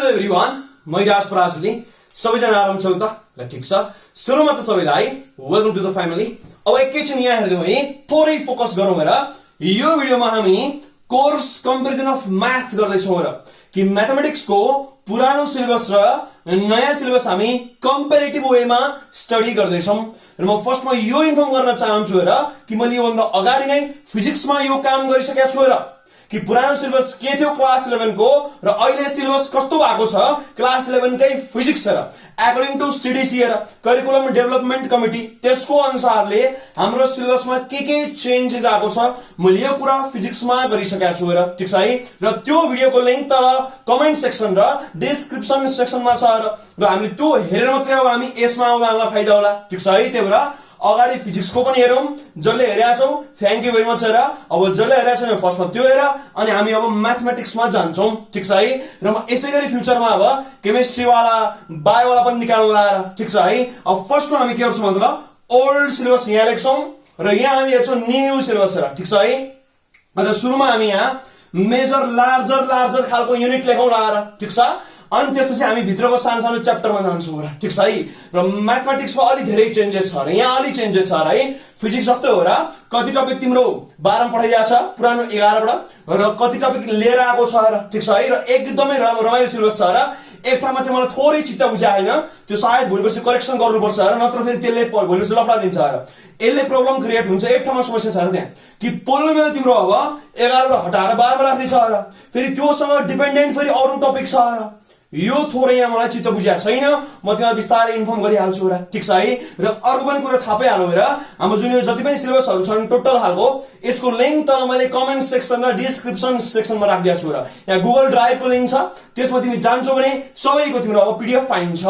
Hello everyone, म राज पराजुली। सबैजना आराम छौ त? ल ठीक छ। सुरुमा त सबैलाई वेलकम टु द फ्यामिली। अब एकैछिन यहाँ हेर्दै है, थोरै फोकस गरौँ हेर। यो भिडियोमा हामी कोर्स कम्पेरिजन अफ म्याथ गर्दै छौं र कि म्याथमेटिक्स को पुरानो सिलेबस र नयाँ सिलेबस हामी कम्पेरेटिभ वेमा स्टडी गर्दै छौं। र म फर्स्टमा यो इन्फर्म गर्न चाहन्छु हेर कि मैले यो भन्दा अगाडि नै फिजिक्समा यो काम गरिसकेको छु हेर कि पुरानो सिलेबस के थियो क्लास 11 को र अहिले सिलेबस कस्तो भएको छ क्लास 11 कै फिजिक्स हेर अकर्डिङ टु सीडीसी हेर करिकुलम डेभलपमेन्ट कमिटी त्यसको अनुसारले हाम्रो सिलेबसमा के चेन्जेस आएको छ मैले यो कुरा फिजिक्समा गरिसकेको छु हेर ठीक छ है। र त्यो भिडियोको लिंक तल कमेन्ट सेक्सन र डिस्क्रिप्सन सेक्सनमा छ र हामीले त्यो हेरेर मात्रै अब हामी यसमा आउँदा हामीलाई फाइदा होला ठीक छ है। त्यही भएर अगाडि फिजिक्स को पनि हेरौं। जसले हेरेका छौ थ्यांक यू भेरी मच हेर। अब जसले हेरेका छैन फर्स्टमा त्यो हेर अनि हामी अब म्याथमेटिक्समा जान्छौं ठीक छ है। र म यसैगरी फ्युचरमा अब केमिस्ट्री वाला बायो वाला पनि निकाल्नुला ठीक छ है। अब फर्स्टमा हामी के गर्छौं भन्दा ओल्ड सिलेबस यहाँ लेख्छौं र यहाँ हामी हेर्छौं न्यू सिलेबस हेर ठीक छ है। र सुरुमा हामी यहाँ मेजर लार्जर खालको युनिट लेखौँला ठीक छ। अनि त्यसपछि हामी भित्रको सानो सानो च्याप्टरमा जान्छौं र ठीक छ है। र म्याथमेटिक्समा अलि धेरै चेन्जेस छ र यहाँ अलि चेन्जेस छ है। फिजिक्स जस्तो हो र कति टपिक तिम्रो 12 मा पढाइया छ पुरानो 11 बाट र कति टपिक लिएर आएको छ र ठीक छ है। र एकदमै रमाइलो सिलेबस छ र एक ठाउँमा चाहिँ मलाई थोरै चित्त बुझाएन त्यो सायद भोलिपछि करेक्सन गर्नुपर्छ र नत्र फेरि त्यसले भोलिपछि लफडा दिन्छ र यसले प्रब्लम क्रिएट हुन्छ। एक ठाउँमा समस्या छ र त्यहाँ कि पोलिनोमियल तिम्रो अब 11 बाट हटाएर 12 मा राख्दै छ र फेरि त्योसँग डिपेन्डेन्ट फेरि अरु टपिक छ र यो थोरै यहाँ मलाई चित्त बुझाएको छैन। म तिमीलाई बिस्तारै इन्फर्म गरिहाल्छु र ठीक छ है। र अर्को पनि कुरा थाहा पाइहाल्नु हेर हाम्रो जुन यो जति पनि सिलेबसहरु छन् टोटल खालको यसको लिंक तल मैले कमेन्ट सेक्सन र डिस्क्रिप्सन सेक्सनमा राखिदिएको छु र यहाँ गुगल ड्राइभको लिंक छ त्यसमा तिमी जान्छौ भने सबैको तिम्रो अब पीडीएफ पाइन्छ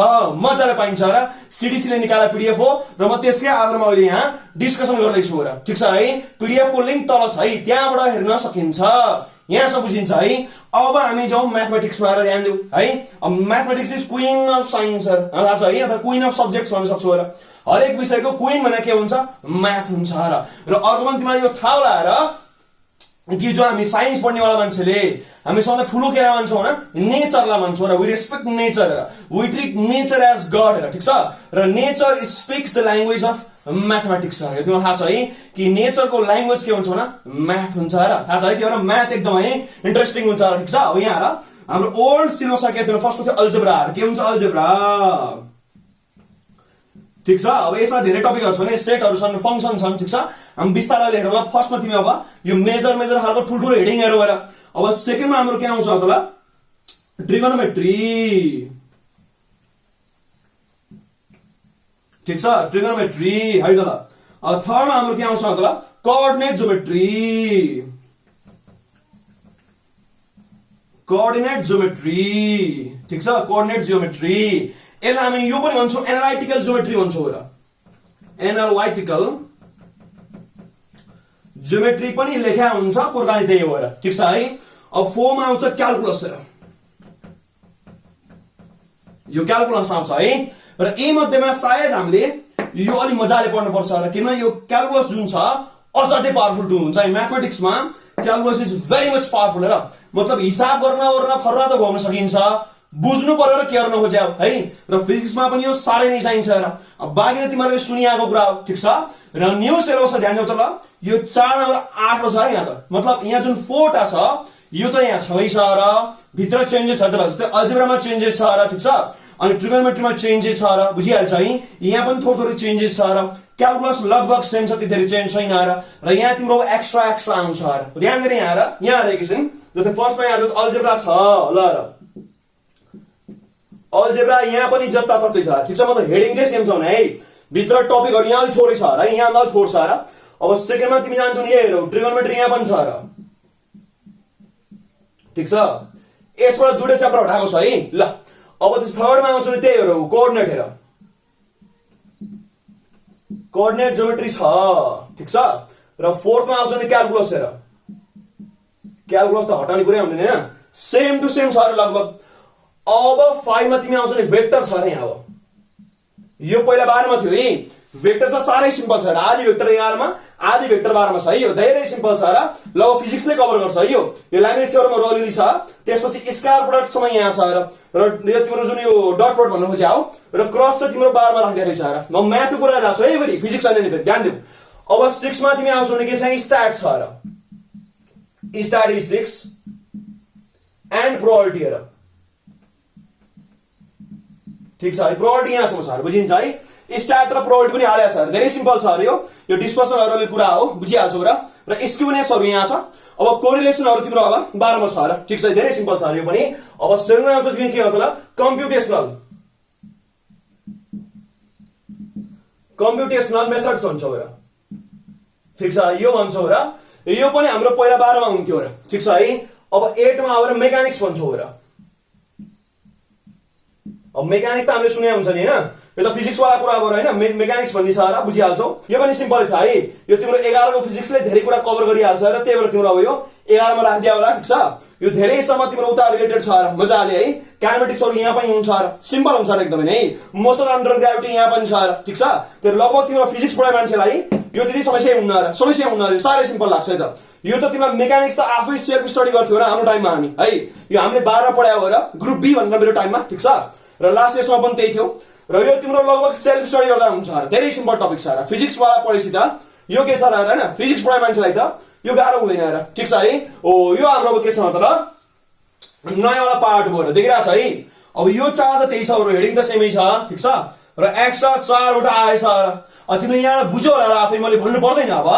मजाले पाइन्छ र सीडीसी ले निकालेको पीडीएफ हो र म त्यसकै आधारमा अहिले यहाँ डिस्कसन गर्दै छु र ठीक छ है। पीडीएफ को लिंक तल छ है त्यहाँबाट हेर्न सकिन्छ यहाँ सब बुझिन्छ है। अब हामी जाउँ म्याथमेटिक्समा र ध्यान देऊ है। अब mathematics is queen of science थाहा छ है अथवा क्वीन अफ सब्जेक्ट्स भन्न सक्छु र हरेक विषयको क्वीन भने के हुन्छ म्याथ हुन्छ र अर्को पनि तिमीलाई यो थाहा होला र कि जो हामी साइन्स पढ्नेवाला मान्छेले हामी सधैँ ठुलो के मान्छौँ न नेचरलाई मान्छौँ र we respect nature we treat nature as god हेर ठीक छ। र nature speaks the language of mathematics यो तिमीलाई थाहा छ है कि नेचरको ल्याङ्ग्वेज के हुन्छ न म्याथ हुन्छ र थाहा छ है। त्यो भएर म्याथ एकदमै इन्ट्रेस्टिङ हुन्छ र ठीक छ। अब यहाँ हेर हाम्रो ओल्ड सिलेबस के थियो फर्स्टमा थियो अल्जेब्रा के हुन्छ अल्जेब्रा ठीक छ। अब यसमा धेरै टपिकहरु छन् सेटहरु छन् फंक्सन छन् ठीक छ। हामी बिस्तारै हेरौँला। फर्स्टमा तिमी अब यो मेजर खालको ठुलठुलो हेडिङ हेरौ हेर। अब सेकेन्डमा हाम्रो के आउँछ त ल ट्रिगोनोमेट्री ठीक छ ट्रिगोनोमेट्री है त ल। अब थर्डमा हाम्रो के आउँछ त ल कोअर्डिनेट ज्योमेट्री ठीक छ कोअर्डिनेट ज्योमेट्री यसलाई हामी यो पनि भन्छौं एनालाइटिकल ज्योमेट्री भन्छौं र एनालाइटिकल ज्योमेट्री पनि लेखा हुन्छ कुराकानी त्यही हो र ठीक छ है। अब फोरमा आउँछ क्याल्कुलस हेर यो क्याल्कुलस आउँछ है। र यी मध्येमा सायद हामीले यो अलि मजाले पढ्नु पर्छ र किन यो क्याल्कुलस जुन छ असाध्यै पावरफुल टुल हुन्छ है। म्याथमेटिक्समा क्याल्कुलस इज भेरी मच पावरफुल हेर मतलब हिसाब गर्न फर्रा त घुम्न सकिन्छ बुझ्नु पर्यो र के गर्न खोज्या है। र फिजिक्समा पनि यो साह्रै नै चाहिन्छ र अब बाँकी त तिमीहरूले सुनिएको कुरा हो ठीक छ। र न्यू सिलेबसमा ध्यान देऊ त ल यो 4 नम्बर 8 छ यहाँ त मतलब यहाँ जुन 4 टा छ यो त यहाँ छँदै छ र भित्र चेन्जेस छ त जस्तै अल्जेब्रामा चेन्जेस छ र ठीक छ। अनि ट्रिगोनोमेट्रीमा चेन्जेस छ र बुझिहाल्छ है। यहाँ पनि थोरै चेन्जेस छ र क्याल्कुलस लगभग सेम छ त्यति धेरै चेन्ज छैन र यहाँ तिम्रो एक्स्ट्रा आउँछ र ध्यान दिएर यहाँ एकैछिन जस्तै फर्स्टमा यहाँ अल्जेब्रा छ ल अल्जेब्रा यहाँ पनि जस्ता तस्तै छ ठीक छ। मतलब हेडिङ चाहिँ सेम छ भने है भित्र टपिकहरु यहाँ अलि थोरै छ र यहाँ अलि थोरै छ र अब सेकेन्डमा तिमी जान्छौ नि हेरौ ट्रिगोनोमेट्री यहाँ पनि छ र ठीक छ। यसबाट दुईटा च्याप्टर हटाएको छ है ल। अब त्यस थर्डमा आउँछ नि त्यही हेरौ कोअर्डिनेट हेर कोअर्डिनेट ज्योमेट्री छ ठीक छ। र फोर्थमा आउँछ नि क्याल्कुलस हेर क्याल्कुलस त हटाउने कुरै हुँदैन हैन सेम टु सेम छ र लगभग। अब 5 मा तिमी आउँछ नि भेक्टर छ र यहाँ अब यो पहिला 12 मा थियो है भेक्टर छ साह्रै सिम्पल छ र आधी भेक्टर 11 मा आधी भेक्टर 12 मा छ है यो धेरै सिम्पल छ र ल फिजिक्सले कभर गर्छ है यो लाइब्रेरी थ्योरममा रलिली छ त्यसपछि स्क्वायर प्रोडक्ट समय यहाँ छ र यो तिम्रो जुन यो डट प्रोडक्ट भन्नु खोज्या हो र क्रस चाहिँ तिम्रो 12 मा राख्दै रहेछ र म म्याथको कुरा राख्छु है फेरि फिजिक्स हैन नि फेरि ध्यान दिऊ अब 6 मा तिमी आउँछौ भने के छ स्ट्याट छ र स्ट्याटिस्टिक्स एन्ड प्रोबेबिलिटी हेर ठीक छ है प्रोबेबिलिटी यहाँसम्म छ बुझिन्छ है स्ट्याट र प्रोबेबिलिटी पनि हालेको छ धेरै सिम्पल छ यो डिस्पर्सनहरुले कुरा हो बुझिहाल्छौ र स्क्युनेसहरु यहाँ छ अब कोरिलेसनहरु तिम्रो अब 12 मा छ र ठीक छ धेरै सिम्पल छ यो पनि अब 7 मा आउँछ तिमी के हो त कम्प्युटेसनल मेथड्स भन्छौ र ठीक छ यो भन्छौ र यो पनि हाम्रो पहिला 12 मा हुन्थ्यो र ठीक छ है अब 8 मा आएर मेकानिक्स भन्छौ र अब मेकानिक्स त हामीले सुने हुन्छ नि हैन यो त फिजिक्स वाला कुरा भयो हैन मेकानिक्स भन्ने छ र बुझिहाल्छौ यो पनि सिम्पल छ है यो तिम्रो 11 को फिजिक्सले धेरै कुरा कभर गरिहाल्छ र त्यही भएर तिम्रो अब यो 11 मा राख्दिया होला ठीक छ यो धेरै सम्म तिम्रो उता रिलेटेड छ र मजाले है काइनेटिक्सहरु यहाँ पनि हुन्छ र सिम्पल हुन्छ र एकदमै नै मोसन अन्डर ग्राभिटी यहाँ पनि छ र ठीक छ त्यो लगभग तिम्रो फिजिक्स पढाइ मान्छेलाई यो त्यति समस्या हुन्न रे सारै सिम्पल लाग्छ है त यो त तिम्रो मेकानिक्स त आफै सेल्फ स्टडी गर्थ्यौ र हाम्रो टाइममा हामी है यो हामीले 12 पढायो हो र ग्रुप बी भनेर मेरो टाइममा ठीक छ र लास्ट इयर्समा पनि त्यही थियो र यो तिम्रो लगभग सेल्फ स्टडी गर्दा हुन्छ र धेरै सिम्पल टपिक छ र फिजिक्स वाला पढेपछि त यो के छ र हैन फिजिक्स पढाइ मान्छेलाई त यो गाह्रो हुँदैन र ठीक छ है ओ यो हाम्रो के छ त ल नयाँ वाला पार्ट भयो र देखिरा छ है अब यो चार त त्यही छ र हेडिङ त सेमै छ ठीक छ र एक्स्ट्रा 4 वटा आएछ र तिमीले यहाँ बुझ्यौ होला आफै मैले भन्नु पर्दैन अब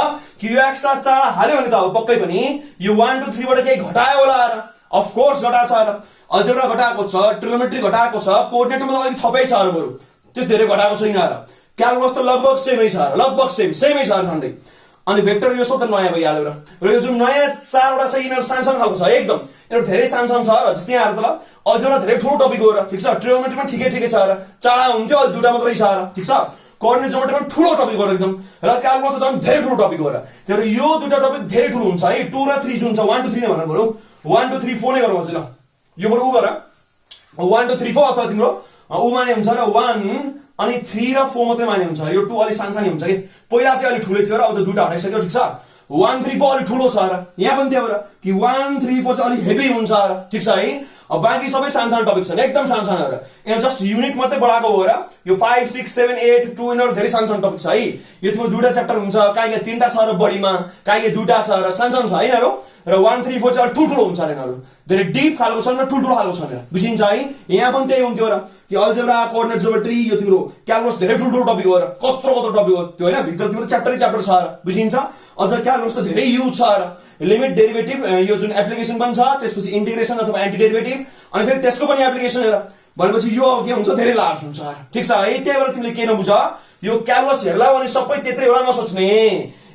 कि यो एक्स्ट्रा 4 हाल्यो भने त अब पक्कै पनि यो 1 2 3 बाट केही घटायो होला र अफ कोर्स घटाएको छ र अलजेब्रा घटाएको छ ट्रिगोनोमेट्री घटाएको छ कोअर्डिनेटमा त अलिक थपै छ र बरु त्यस धेरै घटाएको छैन र क्यालकुलस त लगभग सेमै छ र लगभग सेमै छ र झन्डै अनि भेक्टर यो शब्द नयाँ भइहाल्यो र यो जुन नयाँ 4 वटा छ यिनीहरु सानसानो खालको छ एकदम यिनीहरु धेरै सानसानो छ र जस्तै यहाँ त ल अलजेब्रा धेरै ठुलो टपिक हो र ठीक छ ट्रिगोनोमेट्रीमा ठिकै छ र चाडा हुन्थ्यो अहिले दुटा मात्रै छ र ठीक छ कोअर्डिनेट जोमेट्री पनि ठुलो टपिक हो एकदम र क्यालकुलस त झन् धेरै ठुलो टपिक हो र त्यसैले यो दुटा टपिक धेरै ठुलो हुन्छ है 2 र 3 जुन छ 1 2 3 नै भनेर भनौं 1 2 3 4 नै गरौँ ल यो बरु उ गर 1 2 3 4 अथवा तिम्रो उ माने हुन्छ र 1 अनि 3 र 4 मात्रै माने हुन्छ यो 2 अलि सानसानी हुन्छ के पहिला चाहिँ अलि ठुलो थियो र अब त दुटा हटाइसक्यो ठीक छ 1 3 4 अलि ठुलो छ र यहाँ पनि त्यो र कि 1 3 4 चाहिँ अलि हेभी हुन्छ र ठीक छ है अब बाँकी सबै सानसानो टपिक छन् एकदम सानसानो र यहाँ जस्ट युनिट मात्रै बढाएको हो र यो 5 6 7 8 2 यिनीहरु धेरै सानसानो टपिक छ है यो तिम्रो दुईटा च्याप्टर हुन्छ काहीँ तीनटा छ र बढीमा काहीँ दुईटा छ र सानसानो छ है यिनीहरु र 1 3 4 चाहिँ ठुलठुलो हुन्छ र यिनीहरु धेरै डीप खालको छन् र ठुलठुलो खालको छन् बुझिन्छ है यहाँ पनि त्यही हुन्थ्यो र कि अलजेब्रा कोअर्डिनेट ज्योमेट्री यो तिम्रो क्यालकुलस धेरै ठुलठुलो टपिक हो र कत्रो टपिक हो त्यो हैन भित्र तिम्रो च्याप्टर छ र बुझिन्छ अझ क्यालकुलस त धेरै युज छ र लिमिट डेरिभेटिभ यो जुन एप्लिकेसन पनि छ त्यसपछि इन्टिग्रेसन अथवा एन्टी डेरिभेटिभ अनि फेरि त्यसको पनि एप्लिकेसन हेर भनेपछि यो अब के हुन्छ धेरै लार्ज हुन्छ ठीक छ है त्यही भएर तिमीले के नबुझ यो क्यालकुलस हेर्ला भने सबै त्यत्रै एउटा नसोच्ने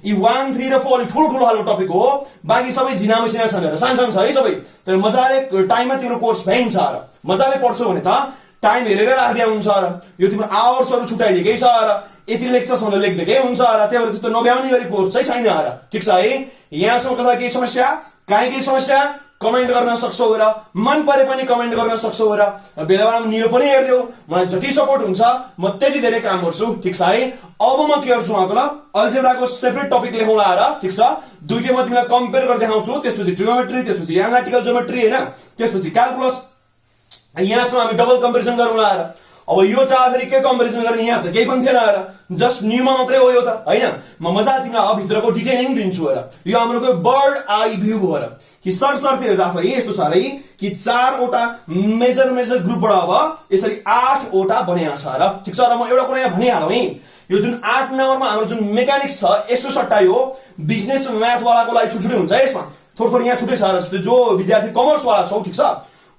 यी 1 3 र 4 अलि ठुलो खालको टपिक हो बाँकी सबै झिना मसिना छन् र सानसानो छ है सबै तर मजाले टाइममा तिम्रो कोर्स भ्याइन्छ र मजाले पढ्छौ भने त टाइम हेरेर राख्दिया हुन्छ र यो तिम्रो आवर्सहरु छुटाइदिएकै छ र यति लेक्चर्स भन्दा लेख्दैकै हुन्छ र त्यही भएर त्यस्तो नभ्याउने गरी कोर्स चाहिँ छैन र ठीक छ है यहाँसम्म कसैलाई केही समस्या केही समस्या कमेन्ट गर्न सक्छौ र मन परे पनि कमेन्ट गर्न सक्छौ र बेलाबेलामा निलो पनि हेर्दियौ मलाई जति सपोर्ट हुन्छ म त्यति धेरै काम गर्छु ठीक छ है अब म के गर्छु ल अलजेब्राको सेपरेट टपिक लेखौँला र ठीक छ दुईटैमा तिमीलाई कम्पेयर गरेर देखाउँछु त्यसपछि ट्रिगोनोमेट्री त्यसपछि एनालिटिकल ज्योमेट्री हैन त्यसपछि क्यालकुलस यहाँसम्म हामी डबल कम्पेरिजन गरौँला र अब यो चाह फेरि के कम्पेरिजन गर्ने यहाँ त केही पनि थिएन र जस्ट न्यूमा मात्रै हो यो त हैन म मजा तिमीलाई अब भित्रको डिटेलिङ दिन्छु र यो हाम्रो बर्ड आई भ्यू भयो र कि सरसर्ती हेर्दा आफै यस्तो छ है कि 4 वटा मेजर ग्रुपबाट अब यसरी 8 वटा बनेको छ र ठीक छ र म एउटा कुरा यहाँ भनिहालौँ है यो जुन 8 नम्बरमा हाम्रो जुन मेकानिक्स छ यसो सट्टाइ हो बिजनेस म्याथ वालाको लागि छुट्टै हुन्छ यसमा थोरै यहाँ छुट्टै छ र जो विद्यार्थी कमर्स वाला छौ ठीक छ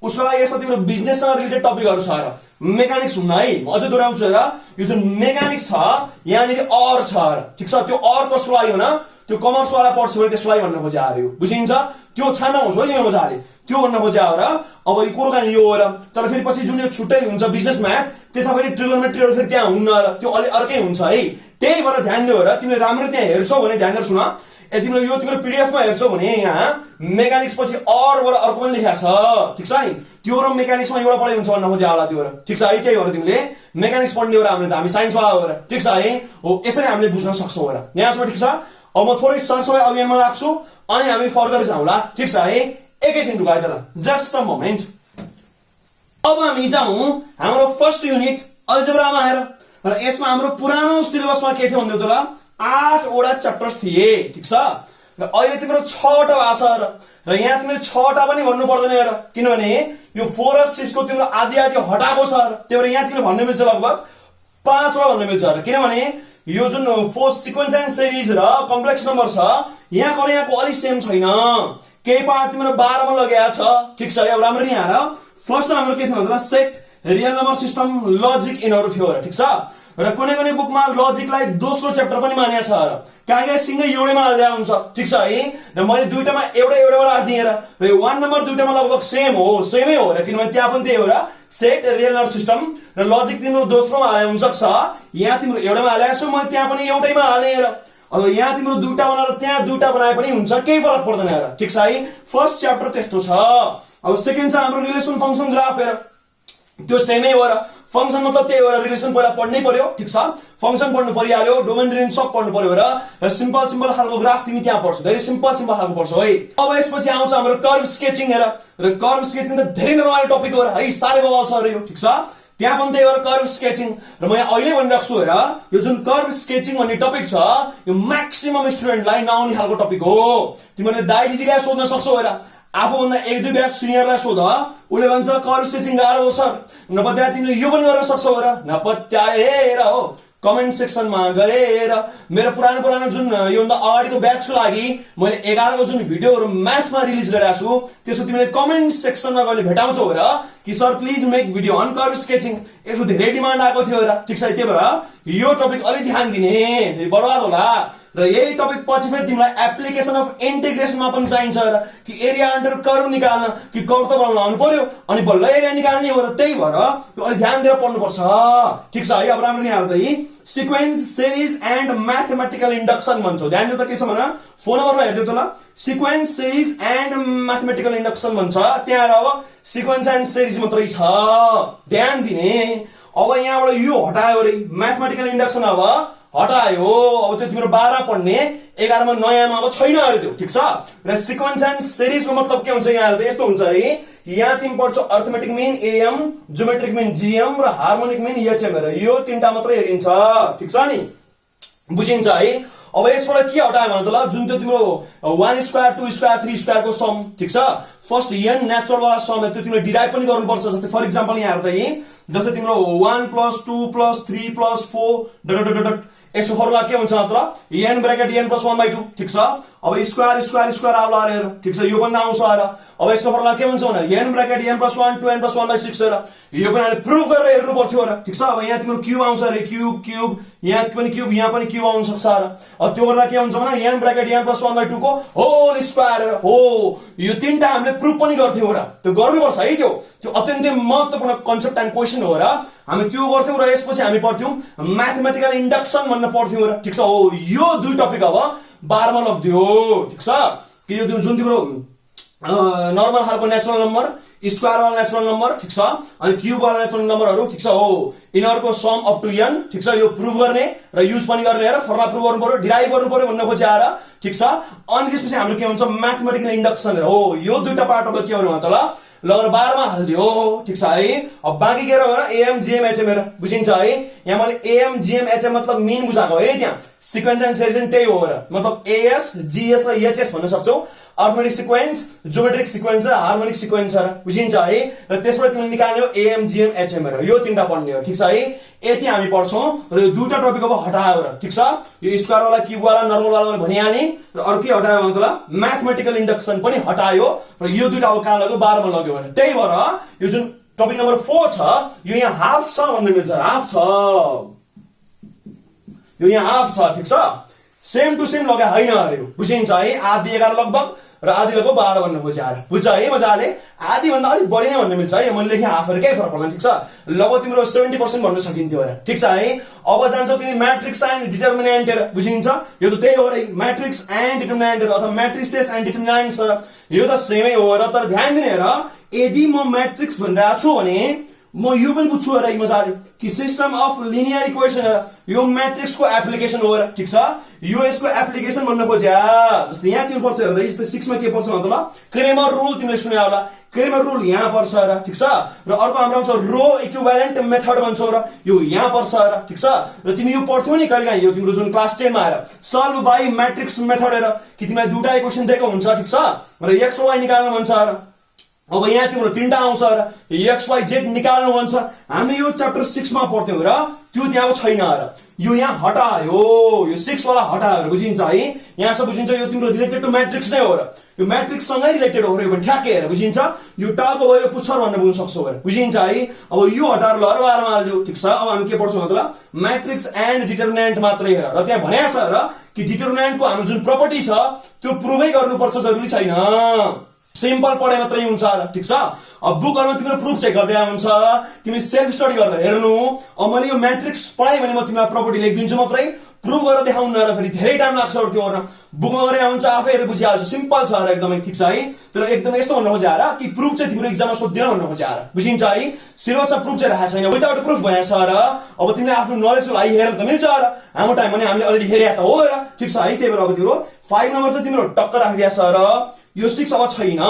उसको लागि यसमा तिम्रो बिजनेससँग रिलेटेड टपिकहरु छ र मेकानिक्स हुन्न है म अझै दोहोऱ्याउँछु र यो जुन मेकानिक्स छ यहाँनिर अर छ र ठीक छ त्यो अर कसको लागि हो न त्यो कमर्स वाला पढ्छ भने त्यसको लागि भन्न खोजे आर्यो बुझिन्छ त्यो छान्न हुन्छ है तिम्रो मजाले त्यो भन्न खोजे हो र अब यो कुरो कानी यो हो र तर फेरि पछि जुन यो छुट्टै हुन्छ बिजनेस म्याथ त्यसमा फेरि ट्रिगोनोमेट्री फेरि त्यहाँ हुन्न र त्यो अलि अर्कै हुन्छ है त्यही भएर ध्यान दियो र तिमीले राम्रो त्यहाँ हेर्छौ भने ध्यान दिएर सुन तिमीले यो तिम्रो पीडीएफ मा हेर्छौ भने यहाँ मेकानिक्स पछि अरबाट अर्को पनि लेखेको छ ठीक छ नि त्यो र मेकानिक्स मा एउटा पढाइ हुन्छ भन्न खोजे होला त्यो ठीक छ है त्यही हो तिमीले मेकानिक्स पढ्ने हो हामीले त हामी साइन्स वाला हो ठीक छ है हो यसरी हामीले बुझ्न सक्छौ होला यहाँसम्म ठीक छ अब म थोरै सरसफाइ अभियानमा लाग्छु अनि हामी फर्दर जाउँला ठीक छ है एकैछिन रुक है त जस्ट अ मोमेन्ट अब हामी जाउँ हाम्रो फर्स्ट युनिट अल्जेब्रामा हेर र यसमा हाम्रो पुरानो सिलेबसमा के थियो भन्दै त 8 वटा च्याप्टर्स थिए ठीक छ र अहिले तिम्रो 6 वटा भएको छ र यहाँ तिमीले 6 वटा पनि भन्नु पर्दैन हेर किनभने यो 4 र 6 को तिम्रो आधी हटाएको छ त्यही भएर यहाँ तिमीले भन्नु मिल्छ लगभग 5 वटा भन्नु मिल्छ किनभने यो जुन फोर्स सिक्वेन्स एन्ड सिरिज र कम्प्लेक्स नम्बर छ यहाँको अलि सेम छैन केही पार्ट तिम्रो 12 मा लगाएको छ ठीक छ अब राम्ररी यहाँ फर्स्ट हाम्रो के थियो भन्दा set real number system logic इनहरु थियो र ठीक छ र कुनै बुकमा लजिकलाई दोस्रो च्याप्टर पनि मानिया छ र काहीँ सिंगै एउटैमा हाल्दै हुन्छ ठीक छ है र मैले दुईटामा एउटैमा राख्दिए र यो 1 नम्बर दुईटामा लगभग सेमै हो र किनभने त्यहाँ पनि त्यही हो र सेट रियल नम्बर सिस्टम र लजिक तिम्रो दोस्रोमा हाले हुन्छ यहाँ तिम्रो एउटैमा हालेको छु म त्यहाँ पनि एउटैमा हाले र अब यहाँ तिम्रो दुईटा बनाएर त्यहाँ दुईटा बनाए पनि हुन्छ केही फरक पर्दैन र ठीक छ है फर्स्ट च्याप्टर त्यस्तो छ अब सेकेन्ड छ हाम्रो रिलेसन फंक्सन ग्राफ हेर त्यो सेमै हो र फंक्सन मतलब त्यही हो र रिलेसन पहिला पढ्नै पर्यो ठीक छ फंक्सन पढ्नु परिहाल्यो डोमेन रेन्ज सब पढ्नु पर्यो र सिम्पल खालको ग्राफ तिमी त्यहाँ पढ्छौ धेरै सिम्पल खालको पढ्छौ है अब यसपछि आउँछ हाम्रो कर्व स्केचिङ हेर र कर्व स्केचिङ त धेरै रमाइलो टपिक हो र है साह्रै बवाल छ र यो ठीक छ त्यहाँ पनि त्यही हो र कर्व स्केचिङ र म यहाँ अहिले भनिराख्छु हेर यो जुन कर्व स्केचिङ भन्ने टपिक छ यो म्याक्सिमम स्टुडेन्टलाई नआउने खालको टपिक हो तिमीले दाइ दिदीलाई सोध्न सक्छौ हेर आफूभन्दा 1-2 ब्याच सिनियरलाई सोध उले भन्छ कर्व स्केचिङ गाह्रो हो सर नपत्या तिमीले यो पनि गर्न सक्छौ र नपत्याएर हो कमेन्ट सेक्सनमा गएर मेरो पुरानो जुन यो भन्दा अगाडिको ब्याचको लागि मैले 11 को जुन भिडियोहरु म्याथमा रिलिज गरेको छु त्यसको तिमीले कमेन्ट सेक्सनमा गएर भेटाउँछौ र कि sir please make video on curve sketching यसको धेरै डिमान्ड आएको थियो र ठीक छ त्यही भएर यो टपिक अलि ध्यान दिने बर्बाद होला र यही टपिक पछि फेरि तिमीलाई एप्लिकेसन अफ इन्टिग्रेसनमा पनि चाहिन्छ र कि एरिया अन्डर कर्व निकाल्न कि कर्व त बनाउन आउनु पर्यो अनि बल्ल एरिया निकाल्ने हो र त्यही भएर यो अलि ध्यान दिएर पढ्नु पर्छ ठीक छ है अब राम्ररी यहाँ त sequence series and mathematical induction भन्छौ ध्यान दिउ त के छ भने फोन नम्बरमा हेर्दिउ त ल sequence series and mathematical induction भन्छ त्यहाँ अब सिक्वेन्स एन्ड सिरिज मात्रै छ ध्यान दिने अब यहाँबाट यो हटायो रे म्याथमेटिकल इन्डक्सन अब हटायो अब त्यो तिम्रो 12 पढ्ने 11 मा नयाँमा अब छैन अरे त्यो ठीक छ र सिक्वेन्स एन्ड सिरिजको मतलब के हुन्छ यहाँ त यस्तो हुन्छ है यहाँ तिमी पढ्छौ arithmetic mean AM geometric mean GM र हार्मोनिक मिन एचएम र यो तीनटा मात्रै हेरिन्छ ठीक छ नि बुझिन्छ है अब यसबाट के हटायो भने त ल जुन त्यो तिम्रो 1 स्क्वायर 2 स्क्वायर 3 स्क्वायर को सम ठीक छ फर्स्ट n नेचुरल वाला सम त्यो तिमीले डिराइभ पनि गर्नु पर्छ जस्तै फर एक्जाम्पल यहाँ हेर्दा जस्तै तिम्रो 1 + 2 + 3 + 4 यसको फर्मुला के हुन्छ मात्र n ब्रैकेट n + 1/2 ठीक छ अब स्क्वायर आउला रे ठीक छ यो पनि आउँछ र अब यसको फर्मुला के हुन्छ भने n ब्रैकेट n + 1 2n + 1/6 र यो पनि हामीले प्रुफ गरेर हेर्नु पर्थ्यो र ठीक छ अब यहाँ तिम्रो क्यूब आउँछ रे क्यूब यहाँ पनि क्यूब आउन सक्छ र अब त्यो गर्दा के हुन्छ भने n ब्रैकेट n + 1/2 को होल स्क्वायर हो यो तीनटा हामीले प्रुफ पनि गर्थ्यौ र त्यो गर्नुपर्छ है त्यो अत्यन्तै महत्त्वपूर्ण कन्सेप्ट एन्ड क्वेशन हो र हामी त्यो गर्थ्यौ र यसपछि हामी पढ्थ्यौ म्याथमेटिकल इन्डक्सन भन्न पढ्थ्यौ र ठीक छ हो यो दुई टपिक अब 12 मा लग्दियो ठीक छ कि यो जुन तिम्रो नर्मल खालको नेचुरल नम्बर स्क्वायर वाला नेचुरल नम्बर ठीक छ अनि क्यूब वाला नेचुरल नम्बरहरु ठीक छ हो इनहरुको सम अप टु n ठीक छ यो प्रुफ गर्ने र युज पनि गर्ने र फर्मुला प्रुफ गर्नु पर्यो डिराइभ गर्नु पर्यो भन्न खोजेर ठीक छ अनि त्यसपछि हाम्रो के हुन्छ म्याथमेटिकल इन्डक्सन हो यो दुईटा पार्ट अब के गर्नु त ल लगेर 12 मा हाल्दियो ठीक छ है अब बाँकी के रह्यो एएम जीएम एचएम हेर बुझिन्छ है यहाँ मैले एएम जीएम एचएम मतलब मिन बुझाएको है त्यहाँ सिक्वेन्स एन्ड सिरिज त्यही हो र मतलब एएस जीएस र एचएस भन्न सक्छौ अर्थमेटिक सिक्वेन्स ज्योमेट्रिक सिक्वेन्स र हार्मोनिक सिक्वेन्स र बुझिन्छ है र त्यसबाट तिमीले निकाल्यौ एएम जीएम एचएम र यो तीनटा पढ्ने हो ठीक छ है यति हामी पढ्छौं र यो दुईटा टपिक अब हटायो र ठीक छ यो स्क्वायर वाला क्यूब वाला नर्मल वाला मैले भनिहाले र अरु के हटायो भन्दा म्याथमेटिकल इन्डक्सन पनि हटायो र यो दुईटा अब कहाँ लाग्यो 12 मा लाग्यो भने त्यही भएर यो जुन टपिक नम्बर 4 छ यो यहाँ हाफ छ भन्ने मिल्छ हाफ छ यो यहाँ हाफ छ ठीक छ सेम टु सेम लगा हैन अरे बुझिन्छ है आधी 11 लगभग र आधी लगभग 12 भन्न खोजे आएर बुझ्छ है मजाले आधी भन्दा अलिक बढी नै भन्न मिल्छ है मैले लेखे हाफहरु केही फरक पर्दैन ठीक छ लगभग तिम्रो 70% भन्न सकिन्थ्यो र ठीक छ है अब जान्छौ तिमी मैट्रिक्स एन्ड डिटर्मिनेन्ट हेर बुझिन्छ यो त त्यही हो रे मैट्रिक्स एन्ड डिटर्मिनेन्ट अथवा मैट्रिसेस एन्ड डिटर्मिनेन्ट्स यो त सेमै हो र तर ध्यान दिने हेर यदि म मैट्रिक्स भनिरहेको छु भने म यो पनि बुझ्छु हेर मजाले कि सिस्टम अफ लिनियर इक्वेसन यो मैट्रिक्स को एप्लिकेसन हो र ठीक छ यो यसको एप्लिकेसन भन्न खोज्या जस्तै यहाँ तिम्रो पर्छ हेर्दै जस्तै 6 मा के पर्छ मतलब क्रेमर रुल तिमीले सुन्या होला क्रेमर रुल यहाँ पर्छ र ठीक छ र अर्को हाम्रो आउँछ रो इक्विभ्यालेन्ट मेथड भन्छौ र यो यहाँ पर्छ र ठीक छ र तिमी यो पढ्थ्यौ नि कहिलेकाहीँ यो तिम्रो जुन क्लास 10 मा आएर सल्भ बाइ मैट्रिक्स मेथड हेर कि तिमीलाई दुईटा इक्वेसन दिएको हुन्छ ठीक छ र x y निकाल्नु भन्छ र अब यहाँ तिम्रो तीनटा आउँछ र x y z निकाल्नु भन्छ हामी यो च्याप्टर 6 मा पढ्थ्यौ र त्यो त्यहाँ छैन र यो यहाँ हटायो यो 6 वाला हटायो बुझिन्छ है यहाँ सब बुझिन्छ यो तिम्रो रिलेटेड टु मैट्रिक्स नै हो र यो मैट्रिक्स सँगै रिलेटेड हो र यो पनि ठ्याक्कै हेर बुझिन्छ यो टाको भयो पुच्छर भन्न बुझ्न सक्छौ र बुझिन्छ है अब यो हटाएर ल र बारमा हाल्दियो ठीक छ अब हामी के पढ्छौं मतलब मैट्रिक्स एन्ड डिटर्मिनेन्ट मात्रै हेर र त्यहाँ भनेको छ र कि डिटर्मिनेन्ट को हाम्रो जुन प्रपर्टी छ त्यो प्रुभै गर्नुपर्छ जरुरी छैन सिम्पल पढे मात्रै हुन्छ र ठीक छ अब बुकहरुमा तिम्रो प्रुफ चेक गर्दै हुन्छ तिमी सेल्फ स्टडी गरेर हेर्नु अब मैले यो मैट्रिक्स पढाइ भने म तिमीलाई प्रपर्टी लेखिदिन्छु मात्रै प्रुफ गरेर देखाउन र फेरि धेरै टाइम लाग्छ त्यो गर्न बुकमा गरे हुन्छ आफै हेरेर बुझिहाल्छ सिम्पल छ र एकदमै ठीक छ है तर एकदमै यस्तो भन्न खोजे र कि प्रुफ चाहिँ तिम्रो एक्जाममा सोध्दैन भन्न खोजे र बुझिन्छ है सिलेबसमा प्रुफ चाहिँ राखेको छैन विदाउट प्रुफ भनेको छ र अब तिमीले आफ्नो नलेजको लागि हेरेर त मिल्छ र हाम्रो टाइम भने हामीले अलरेडी हेरे त हो र ठीक छ है त्यही भएर अब तिम्रो 5 नम्बर चाहिँ तिम्रो टक्क राखिदिया छ र यो 6 अब छैन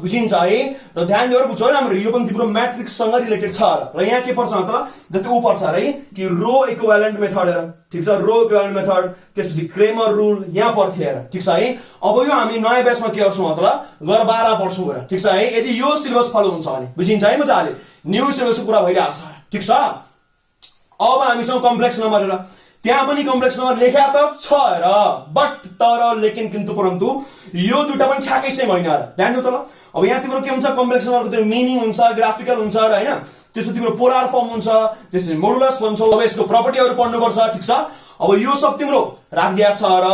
बुझिन्छ है र ध्यान दिएर बुझ्नु है हाम्रो यो पनि तिम्रो मैट्रिक्स सँग रिलेटेड छ र यहाँ के पर्छ मतलब जस्तै उ पर्छ है कि रो इक्विभ्यालेन्ट मेथड हेर ठीक छ रो इक्विभ्यालेन्ट मेथड त्यसपछि क्रेमर रुल यहाँ पर्थ्यो हेर ठीक छ है अब यो हामी नयाँ ब्याचमा के गर्छौं मतलब गर 12 पढ्छौं र ठीक छ है यदि यो सिलेबस फलो हुन्छ भने बुझिन्छ है मजाले न्यू सिलेबसको कुरा भइरहेको छ ठीक छ अब हामीसँग कम्प्लेक्स नम्बर हेर त्यहाँ पनि कम्प्लेक्स नम्बर लेख्या त छ हेर बट तर लेकिन किन्तु परन्तु यो दुटा पनि ठ्याक्कै सेम होइन र ध्यान दिउ त ल अब यहाँ तिम्रो के हुन्छ कम्प्लेक्स नम्बरको त्यो मिनिङ हुन्छ ग्राफिकल हुन्छ र हैन त्यसको तिम्रो पोलार फर्म हुन्छ त्यसपछि मोडुलस भन्छौ अब यसको प्रपर्टीहरु पढ्नु पर्छ ठीक छ अब यो सब तिम्रो राखिदिया छ र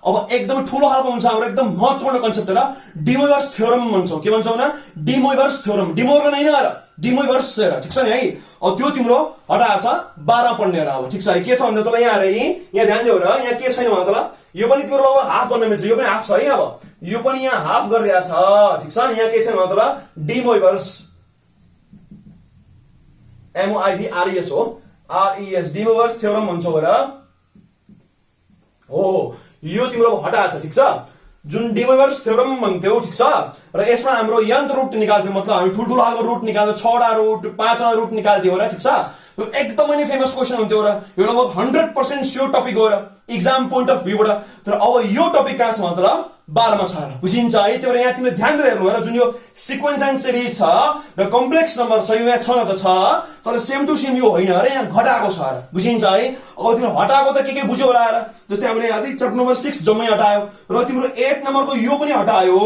अब एकदम ठूलो खालको हुन्छ हाम्रो एकदम महत्त्वपूर्ण कन्सेप्ट र डी मोइभर्स थ्योरम भन्छौ के भन्छौ न D Moivre's theorem D Morgan हैन र डी मोइभर्स ठीक छ नि है अब त्यो तिम्रो हटाछ 12 पढ्ने र अब ठीक छ है के छ भन्दा तँलाई यहाँ रे यहाँ ध्यान दिउ र यहाँ के छैन भन्दा तँलाई यो पनि तिम्रो लगभग हाफ गर्न मिल्छ यो पनि हाफ छ है अब यो पनि यहाँ हाफ गरिदिया छ ठीक छ नि यहाँ के छैन भन्दा तँलाई D मोइभर्स M O I V R E S हो R E S de Moivre's theorem भन्छौ र हो यो तिम्रो हटाछ ठीक छ जुन डी मोइभर्स थ्योरम भन्थ्यौ ठीक छ र यसमा हाम्रो यन्त्र रुट निकाल्थ्यौ मतलब हामी ठुलठुलो खालको रुट निकाल्थ्यौ 6 वटा रुट 5 वटा रुट निकाल्थ्यौ र ठीक छ यो एकदमै नै फेमस क्वेशन हुन्थ्यो र यो लगभग 100% स्योर टपिक हो र एक्जाम पोइन्ट अफ भ्यूबाट तर अब यो टपिक कहाँ छ मतलब 12 मा छ र बुझिन्छ है त्यही भएर यहाँ तिमीले ध्यान दिएर हेर्नु र जुन यो सिक्वेन्स एन्ड सिरिज छ र कम्प्लेक्स नम्बर छ यो यहाँ छ न त छ तर सेम टु सेम यो होइन र यहाँ घटाएको छ र बुझिन्छ है अब तिमीले हटाएको त के बुझ्यौ होला र जस्तै हामीले यदि च्याप्टर नम्बर 6 जम्मै हटायो र तिम्रो 8 नम्बरको यो पनि हटायो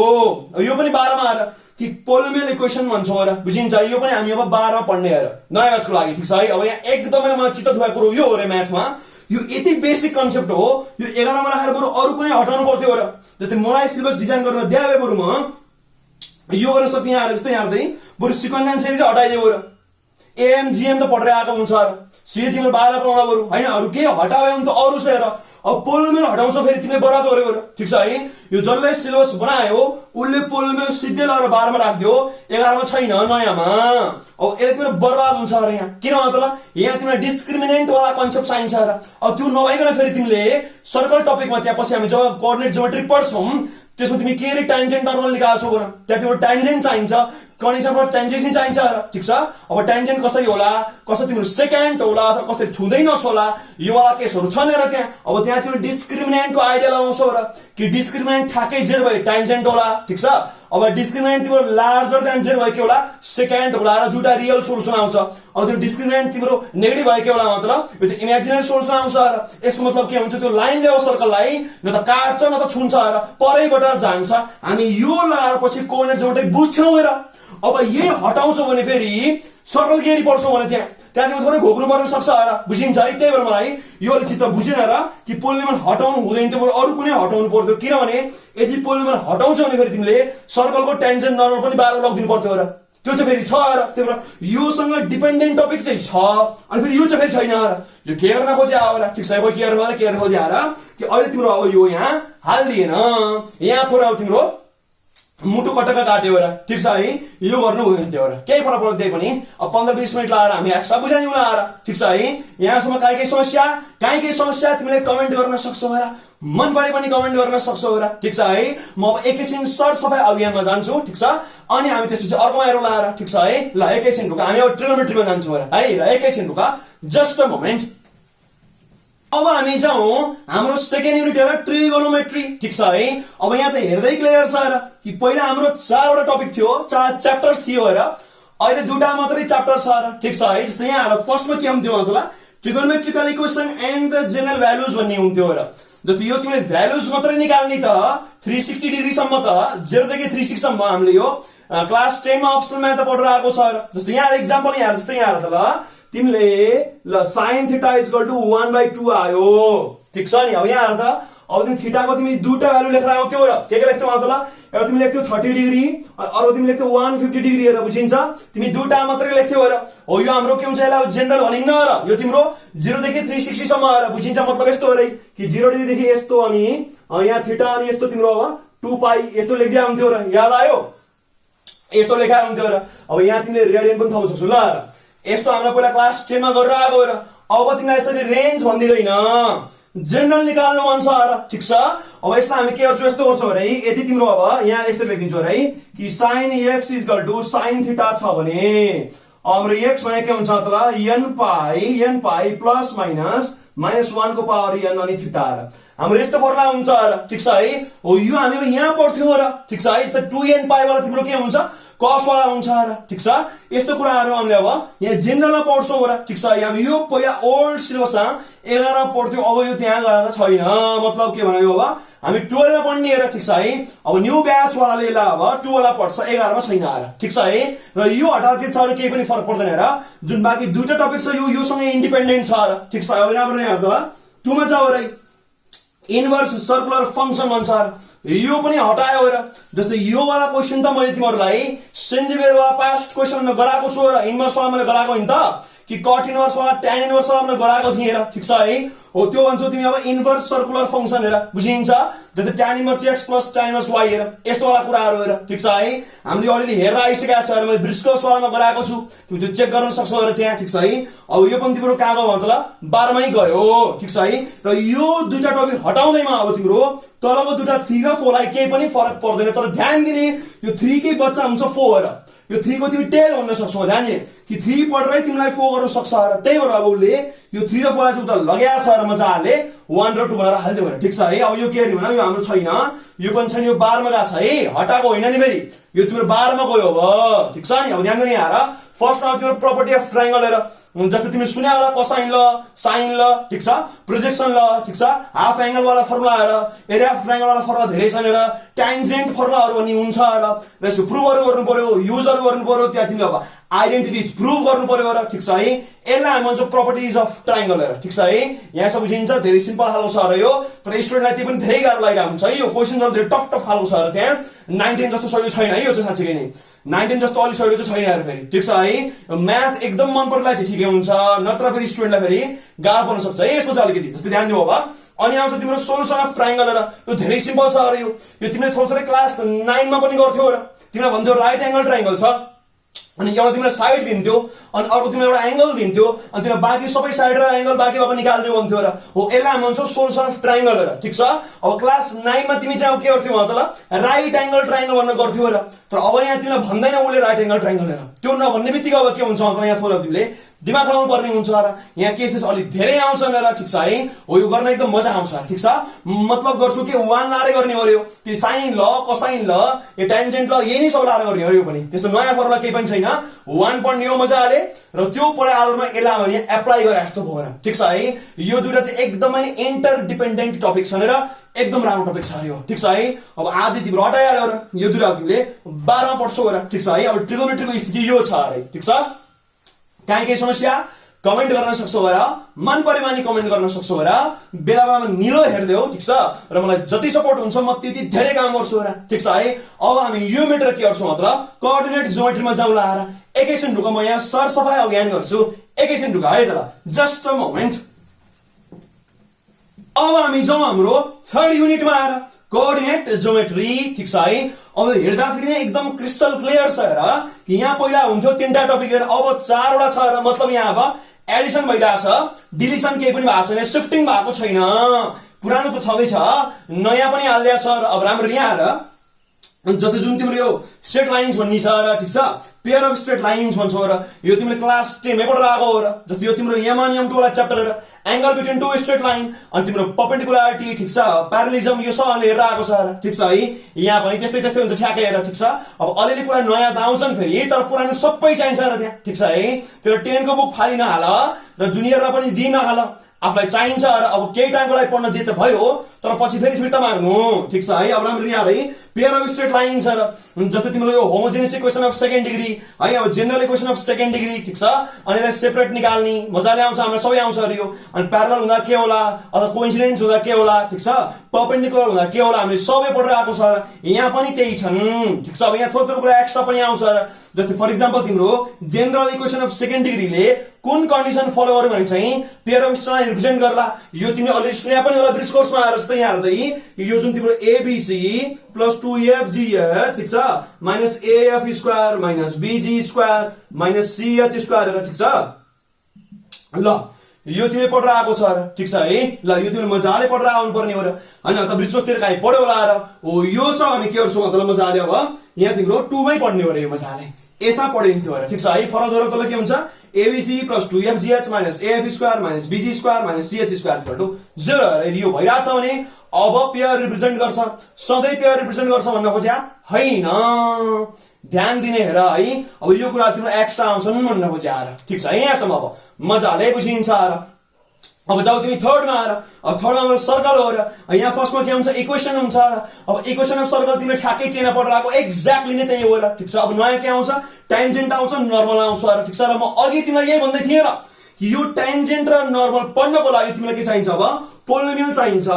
यो पनि 12 मा आएर कि पोलिनोमियल इक्वेसन भन्छौ र बुझिन्छ यो पनि हामी अब 12 मा पढ्ने हेर नयाँ ब्याचको लागि ठीक छ है अब यहाँ एकदमै मलाई चित्त दुखाएको कुरो यो हो रे म्याथमा यो यति बेसिक कन्सेप्ट हो यो 11 मा राखेर बरु अरु कुनै हटाउनु पर्थ्यो र जस्तै मलाई सिलेबस डिजाइन गर्न द्यावे बरु म यो गर्न सक्थे यहाँ जस्तै यहाँ चाहिँ बरु सिक्वेन्स एन्ड सिरिज हटाइदियो र एएम जीएम त पढ्दै आएको हुन्छ र सिधै तिम्रो 12 पढाउला बरु हैन अरु के हटावे भने त अरु छ हेर अब पोलिनोमियल हटाउँछ फेरि तिमीले बराबर गर्यो र ठीक छ है यो जसले सिलेबस बनायो उले पोलिनोमियल सिधै लगाएर 12 मा राख्दियो 11 मा छैन नयाँमा अब यसले तिम्रो बर्बाद हुन्छ र यहाँ किन मतलब यहाँ तिमीलाई डिस्क्रिमिनेन्ट वाला कन्सेप्ट चाहिन्छ र अब त्यो नभइकन फेरि तिमीले सर्कल टपिकमा त्यहाँ पछि हामी जब कोअर्डिनेट ज्योमेट्री पढ्छौं त्यसमा तिमी के रे ट्यान्जेन्ट नर्मल निकाल्छौ भन त्यहाँ तिम्रो ट्यान्जेन्ट चाहिन्छ कन्डिसन फर ट्यान्जेन्ट चाहिन्छ र ठीक छ अब ट्यान्जेन्ट कसरी होला कसरी तिम्रो सेकेन्ड होला अथवा कसरी छुँदै नछोला यो वाला केसहरु छन् र त्यहाँ अब त्यहाँ तिम्रो डिस्क्रिमिनेन्टको आइडिया लगाउँछौ र कि डिस्क्रिमिनेन्ट ठ्याक्कै जेरो भए ट्यान्जेन्ट होला ठीक छ अब डिस्क्रिमिनेन्ट तिम्रो लार्जर देन जेरो भयो के होला सेकेन्ड होला र दुटा रियल सोलुसन आउँछ अब त्यो डिस्क्रिमिनेन्ट तिम्रो नेगेटिभ भयो के होला मतलब यो त इमेजिनरी सोलुसन आउँछ र यसको मतलब के हुन्छ त्यो लाइन ल्याउ सर्कललाई न त काट्छ न त छुन्छ र परैबाट जान्छ हामी यो लगाएर पछि कोअर्डिनेट ज्योमेट्री बुझ्थ्यौ र अब यही हटाउँछौ भने फेरि सर्कल केरी पर्छौ भने त्यहाँ त्यहाँ तिम्रो थोरै घोक्नु पर्न सक्छ र बुझिन्छ है त्यही भएर मलाई यो अलि चित्त बुझेन र कि पोलिनोमियल हटाउनु हुँदैन त्यो अरू कुनै हटाउनु पर्यो किनभने यदि पोलिनोमियल हटाउँछ भने फेरि तिमीले सर्कलको टेन्जेन्ट नर्मल पनि बाह्र लगिदिनु पर्थ्यो र त्यो चाहिँ फेरि छ र त्यही भएर योसँग डिपेन्डेन्ट टपिक चाहिँ छ अनि फेरि यो चाहिँ फेरि छैन र यो के गर्न खोजे आएर ठिक छ के गर्न खोजे आएर कि अहिले तिम्रो अब यो यहाँ हालिदिएन यहाँ थोरै अब तिम्रो मुटु कटक्क काट्यो र ठिक छ है यो गर्नु हुँदैन त्यो र केही फरक पर्दैन पनि अब 15-20 मिनट लाएर हामी एक्स्ट्रा बुझाइदिउँ आएर ठिक छ है यहाँसम्म काहीँ समस्या तिमीले कमेन्ट गर्न सक्छौ र मन परे पनि कमेन्ट गर्न सक्छौ र ठिक छ है म अब एकैछिन सरसफाइ अभियानमा जान्छु ठिक छ अनि हामी त्यसपछि अर्कोमा हेरौँ लाएर ठिक छ है ल एकैछिन रुका हामी अब ट्रिगोनोमेट्रीमा जान्छौँ र है ल एकैछिन रुका जस्ट अ मोमेन्ट अब हामी जाउँ हाम्रो सेकेन्ड युनिट हेर ट्रिगोनोमेट्री ठिक छ है अब यहाँ त हेर्दै क्लियर छ र कि पहिला हाम्रो 4वटा टपिक थियो 4 च्याप्टर्स थियो र अहिले 2टा मात्रै च्याप्टर छ र ठिक छ है जस्तै यहाँ फर्स्टमा के हुन्थ्यो भन्दा trigonometrical equation and the general values भन्ने हुन्थ्यो र जस्तो यो तिमीले भ्यालुज मात्रै निकाल्ने त 360 डिग्री सम्म त 0 देखि 360 सम्म हामीले यो क्लास 10 मा अप्सनल म्याथ पढेर आएको छ र जस्तो यहाँ एक्जाम्पल यहाँ जस्तै यहाँ त ल तिमीले ल sin θ = 1/2 आयो ठीक छ नि अब यहाँ त अब तिमी थीटा को तिमी दुईटा भ्यालु लेखेर आउँथ्यौ र के लेख्थ्यौ अन्त ल एउटा तिमी लेख्थ्यौ 30 डिग्री अरु तिमी लेख्थ्यौ 150 डिग्री हेरेर बुझिन्छ तिमी दुईटा मात्रै लेख्थ्यौ र हो यो हाम्रो के हुन्छ यसलाई जेनरल भनिन्न र यो तिम्रो 0 देखि 360 सम्म र बुझिन्छ मतलब यस्तो हो रे कि 0 डिग्री देखि यस्तो अनि यहाँ थीटा अनि यस्तो तिम्रो अब 2 पाई यस्तो लेख्दै आउँथ्यौ र याद आयो यस्तो लेखा हुन्थ्यो र अब यहाँ तिमीले रेडियन पनि थाहा सक्छौ ल यस्तो हाम्रो पहिला क्लास 10 मा गरेर आएको र अब तिमीलाई यसरी रेन्ज भन्दिदैन जनरल निकाल्नु मन छ र ठीक छ अब यसलाई हामी के गर्छौ यस्तो गर्छौ रे यदि तिम्रो अब यहाँ यस्तो लेखिदिन्छौ रे कि sin x = sin θ छ भने हाम्रो x भने के हुन्छ त ल n पाई प्लस माइनस -1 को पावर n अनि θ र हाम्रो यस्तो फर्मुला हुन्छ र ठीक छ है हो यो हामी अब यहाँ पढ्थ्यौ र ठीक छ है यस्तो 2n पाई वाला तिम्रो के हुन्छ कस वाला हुन्छ र ठीक छ यस्तो कुराहरु हामीले अब यहाँ जेनरलमा पढ्छौं र ठीक छ हामी यो पहिला ओल्ड सिलेबसमा 11 मा पढ्थ्यौ अब यो त्यहाँ गएर त छैन मतलब के भन्यो अब हामी 12 मा पढ्ने र ठीक छ है अब न्यू ब्याच वालाले ल अब 12 मा पढ्छ 11 मा छैन र ठीक छ है र यो हटार के छ र केही पनि फरक पर्दैन र जुन बाकी दुईटा टपिक छ यो सँगै इन्डिपेन्डेन्ट छ र ठीक छ अब राम्रो यहाँ त 2 मा जाऊ रे इन्भर्स सर्कुलर फंक्सन भन्छ यो पनि हटायो र जस्तै यो वाला क्वेशन त मैले तिमीहरुलाई सेन्जिबेर वाला पास्ट क्वेशनमा गराएको छु र इन्भर्स वाला मैले गराएको हैन त कि कट इन्भर्स वाला tan इन्भर्स वाला मैले गराएको थिए र ठीक छ है हो त्यो भन्छौ तिमी अब इन्भर्स सर्कुलर फंक्सन हेर बुझिन्छ जस्तै tan inverse x + tan inverse y हेर यस्तो वाला कुराहरु हेर ठीक छ है हामीले अलरेडी हेरेर आइसकेका छ र मैले ब्रिस्कस वालामा गराएको छु तिमी त्यो चेक गर्न सक्छौ र त्यहाँ ठीक छ है अब यो पनि तिम्रो कागो भन्छ ल 12 मै गयो ठीक छ है र यो दुईटा टपिक हटाउँदैमा अब तिम्रो तलको दुईटा 3 र 4 लाई केही पनि फरक पर्दैन तर ध्यान दिने यो 3 कै बच्चा हुन्छ 4 र यो 3 को तिमी टेल भन्न सक्छौ ध्यान दिने कि 3 पढ्दै तिमीलाई 4 गर्न सक्छ र त्यही भएर अब उले यो 3 र 4 लाई चाहिँ उता लगाया छ र मजाले 1 र 2 भनेर हाल्दियो भने ठीक छ है अब यो के हेर्नु यो हाम्रो छैन यो पनि छैन यो 12 मा गएको छ है हटाको होइन नि फेरि यो तिम्रो 12 मा गयो अब ठीक छ नि अब ध्यान दिने यहाँ फर्स्ट मा तिम्रो प्रोपर्टी अफ ट्रायंगल हेर जस्तो तिमी सुन्या होला कोसाइन ल साइन ल ठीक छ प्रोजेक्सन ल ठीक छ हाफ एंगल वाला फर्मुला हेर एरिया अफ ट्रायंगल वाला फर्मुला धेरै छन् र टेन्जेन्ट फर्मुलाहरु पनि हुन्छ र यसो प्रुभहरु गर्नु पर्यो युजहरु गर्नु पर्यो त्यहाँ तिमीले अब आइडेन्टिटीज प्रुभ गर्नु पर्यो र ठीक छ है यसलाई हामी भन्छौं प्रोपर्टीज अफ ट्रायंगल हेर ठीक छ है यहाँ सब बुझिन्छ धेरै सिम्पल खालको छ र यो तर स्टुडेन्टलाई त्यो पनि धेरै गाह्रो लागिरहेको हुन्छ है यो क्वेशनहरु धेरै टफ खालको छ र त्यहाँ 19 जस्तो सजिलो छैन है यो चाहिँ साच्चै नै 19 जस्तो अलि सजिलो चाहिँ छैन यार फेरि ठीक छ है म्याथ एकदम मन पर्ला चाहिँ ठिकै हुन्छ नत्र फेरि स्टुडेन्टलाई फेरि गाह्रो पर्न सक्छ है यसमा चाहिँ अलिकति जस्तै ध्यान दिऊ अब अनि आउँछ तिम्रो सोल्युसन अफ ट्रायंगल र यो धेरै सिम्पल छ अरे यो तिमीले थोरै क्लास 9 मा पनि गर्थ्यौ र तिमीलाई भन्थ्यो राइट एंगल ट्रायंगल छ अनि एउटा तिमीलाई साइड दिन्थ्यो अनि अर्को तिमीलाई एउटा एंगल दिन्थ्यो अनि तिमीलाई बाकी सबै साइड र एंगल बाकी भएको निकाल्दियो भन्थ्यो र हो यसलाई भन्छौ सोल्युसन अफ ट्रायंगल र ठीक छ अब क्लास 9 मा तिमी चाहिँ के गर्थ्यौ त ल राइट एंगल ट्रायंगल भन्न गर्थ्यौ र तर अब यहाँ तिमीलाई भन्दैन उले राइट एंगल ट्रायंगल हेर त्यो नभन्ने बित्तिकै अब के हुन्छ त यहाँ थोरै तिमीले दिमाग लगाउनु पर्ने हुन्छ र यहाँ केसेस अलि धेरै आउँछन् र ठीक छ है हो यो गर्न एकदम मजा आउँछ ठीक छ मतलब गर्छु के 1 लारे गर्ने हो यो त्यो साइन ल कोसाइन ल यो टेन्जेन्ट ल यही नै सब लारे गर्ने हो यो पनि त्यस्तो नयाँ फर्मुला केही पनि छैन 1 पढ्ने हो मजाले र त्यो पढाइ आधारमा यसलाई भने एप्लाई गरे जस्तो भयो र ठीक छ है यो दुईटा चाहिँ एकदमै इन्टर डिपेन्डेन्ट टपिक छन् र एकदम राम्रो टपिक छ यो ठीक छ है अब आदि तिम्रो हटाइहाल्यो र यो दुईटा तिमीले 12 मा पढ्छौ र ठीक छ है अब ट्रिगोनोमेट्रीको स्थिति यो छ रे ठीक छ काहीँ समस्या कमेन्ट गर्न सक्छौ र मन परेमा नि कमेन्ट गर्न सक्छौ र बेला बेलामा निलो हेर्दै हो, ठीक छ। र मलाई जति सपोर्ट हुन्छ म त्यति धेरै काम गर्छु र, ठीक छ है। अब हामी यो मेटर के गर्छौँ मतलब कोअर्डिनेट ज्योमेट्रीमा जाउँला र एकैछिन ढुक, म यहाँ सरसफाई अभियान गर्छु, एकैछिन ढुक है त। Just a moment. अब हामी जाउँ हाम्रो थर्ड युनिटमा आएर कोअर्डिनेट ज्योमेट्री, ठीक छ है। अब हेर्दाखेरि नै एकदम क्रिस्टल क्लियर छ र। यहाँ पहिला हुन्थ्यो 3टा टपिक, अब 4वटा छ र। मतलब यहाँ अब एडिसन भइरहेछ, डिलिसन केही पनि भएको छैन, शिफ्टिङ भएको छैन, पुरानो त छँदैछ, नयाँ पनि हालिदिएको छ। अब राम्रो यहाँ आएर जस्तै जुन तिम्रो यो स्ट्रेट लाइन्स भन्ने छ र, ठीक छ, पेयर अफ स्ट्रेट लाइन्स भन्छौ र, यो तिमीले क्लास 10 मै पढेर आएको हो र। जस्तै यो तिम्रो M1 M2 वाला च्याप्टर र angle between two straight line, अनि तिम्रो परपेंडिकुलरिटी, ठीक छ, प्यारलिजम, यो सब लिएर आएको छ र, ठीक छ है। यहाँ पनि त्यस्तै त्यस्तै हुन्छ ठ्याक्कै हेर, ठीक छ। अब अलिअलि कुरा नयाँ त आउँछन् फेरि, तर पुरानो सबै चाहिन्छ र त्यहाँ, ठीक छ है। तेरो 10 को बुक फाली नहाल र जुनियरलाई पनि दिइ नहाल, आफूलाई चाहिन्छ र। अब केही टाइमको लागि पढ्न दिए त भयो, तर पछि फेरि फिर्ता माग्नु, ठीक छ है। अब राम्रो यहाँ है पेयर अफ स्ट्रेट लाइन छ र। जस्तै तिम्रो यो homogeneous equation of second degree है, अब general equation of second degree, ठीक छ। अनि यसलाई सेपरेट निकाल्ने मजाले आउँछ, हाम्रो सबै आउँछ अरे यो। अनि प्यारलल हुँदा के होला, अथवा कोइन्सिडेन्स हुँदा के होला, ठीक छ, परपेंडिकुलर हुँदा के होला, हामीले सबै पढेर आएको छ र। यहाँ पनि त्यही छन्, ठीक छ। अब यहाँ थोरै थोरै कुरा एक्स्ट्रा पनि आउँछ र। जस्तै फर एक्जाम्पल तिम्रो जनरल इक्वेसन अफ सेकेन्ड डिग्रीले कुन कन्डिसन फलो गर्यो भने चाहिँ pair of straight line represent गर्ला। यो तिमीले अलरेडी सुने पनि होला ब्रिज कोर्समा आएर। जस्तै यहाँ हेर्दै यो जुन तिम्रो ABC प्लस 2FGH, ठीक छ, minus AF square minus BG square minus CH square, ठीक छ। ल यो तिमीले पढेर आएको छ र, ठीक छ है। ल यो तिमीले मजाले पढेर आउनु पर्ने हो र, हैन त ब्रिज कोर्सतिर कहीँ पढ्यो होला र। हो यो सब हामी के गर्छौँ मतलब मजाले अब यहाँ तिम्रो 2 मै पढ्ने हो र, यो मजाले यसमा पढिन्थ्यो र, ठीक छ है। फरक जोडेर तल के हुन्छ ABC plus 2FGH minus AF square minus BG square minus CH square equal to 0। यदि यो भइरहेछ भने अब पेयर रिप्रेजेन्ट गर्छ, सधैँ पेयर रिप्रेजेन्ट गर्छ भन्न खोज्या हैन, ध्यान दिने हेर है। अब यो कुरा तिम्रो एक्स्ट्रा आउँछन् भन्न खोज्या र, ठीक छ। यहाँसम्म अब मजाले बुझिन्छ र। अब जाऊ तिमी थर्डमा आएर, अब थर्डमा हाम्रो सर्कल हो र। यहाँ फर्स्टमा के हुन्छ इक्वेसन हुन्छ र। अब इक्वेसन अफ सर्कल तिमीले ठ्याक्कै 10 पढेर आएको, एक्ज्याक्टली नै त्यही हो र, ठीक छ। अब नयाँ के आउँछ ट्यान्जेन्ट आउँछ, नर्मल आउँछ र, ठीक छ। र म अघि तिमीलाई यही भन्दै थिएँ र, यो ट्यान्जेन्ट र नर्मल पढ्नको लागि तिमीलाई के चाहिन्छ अब पोलिनोमियल चाहिन्छ।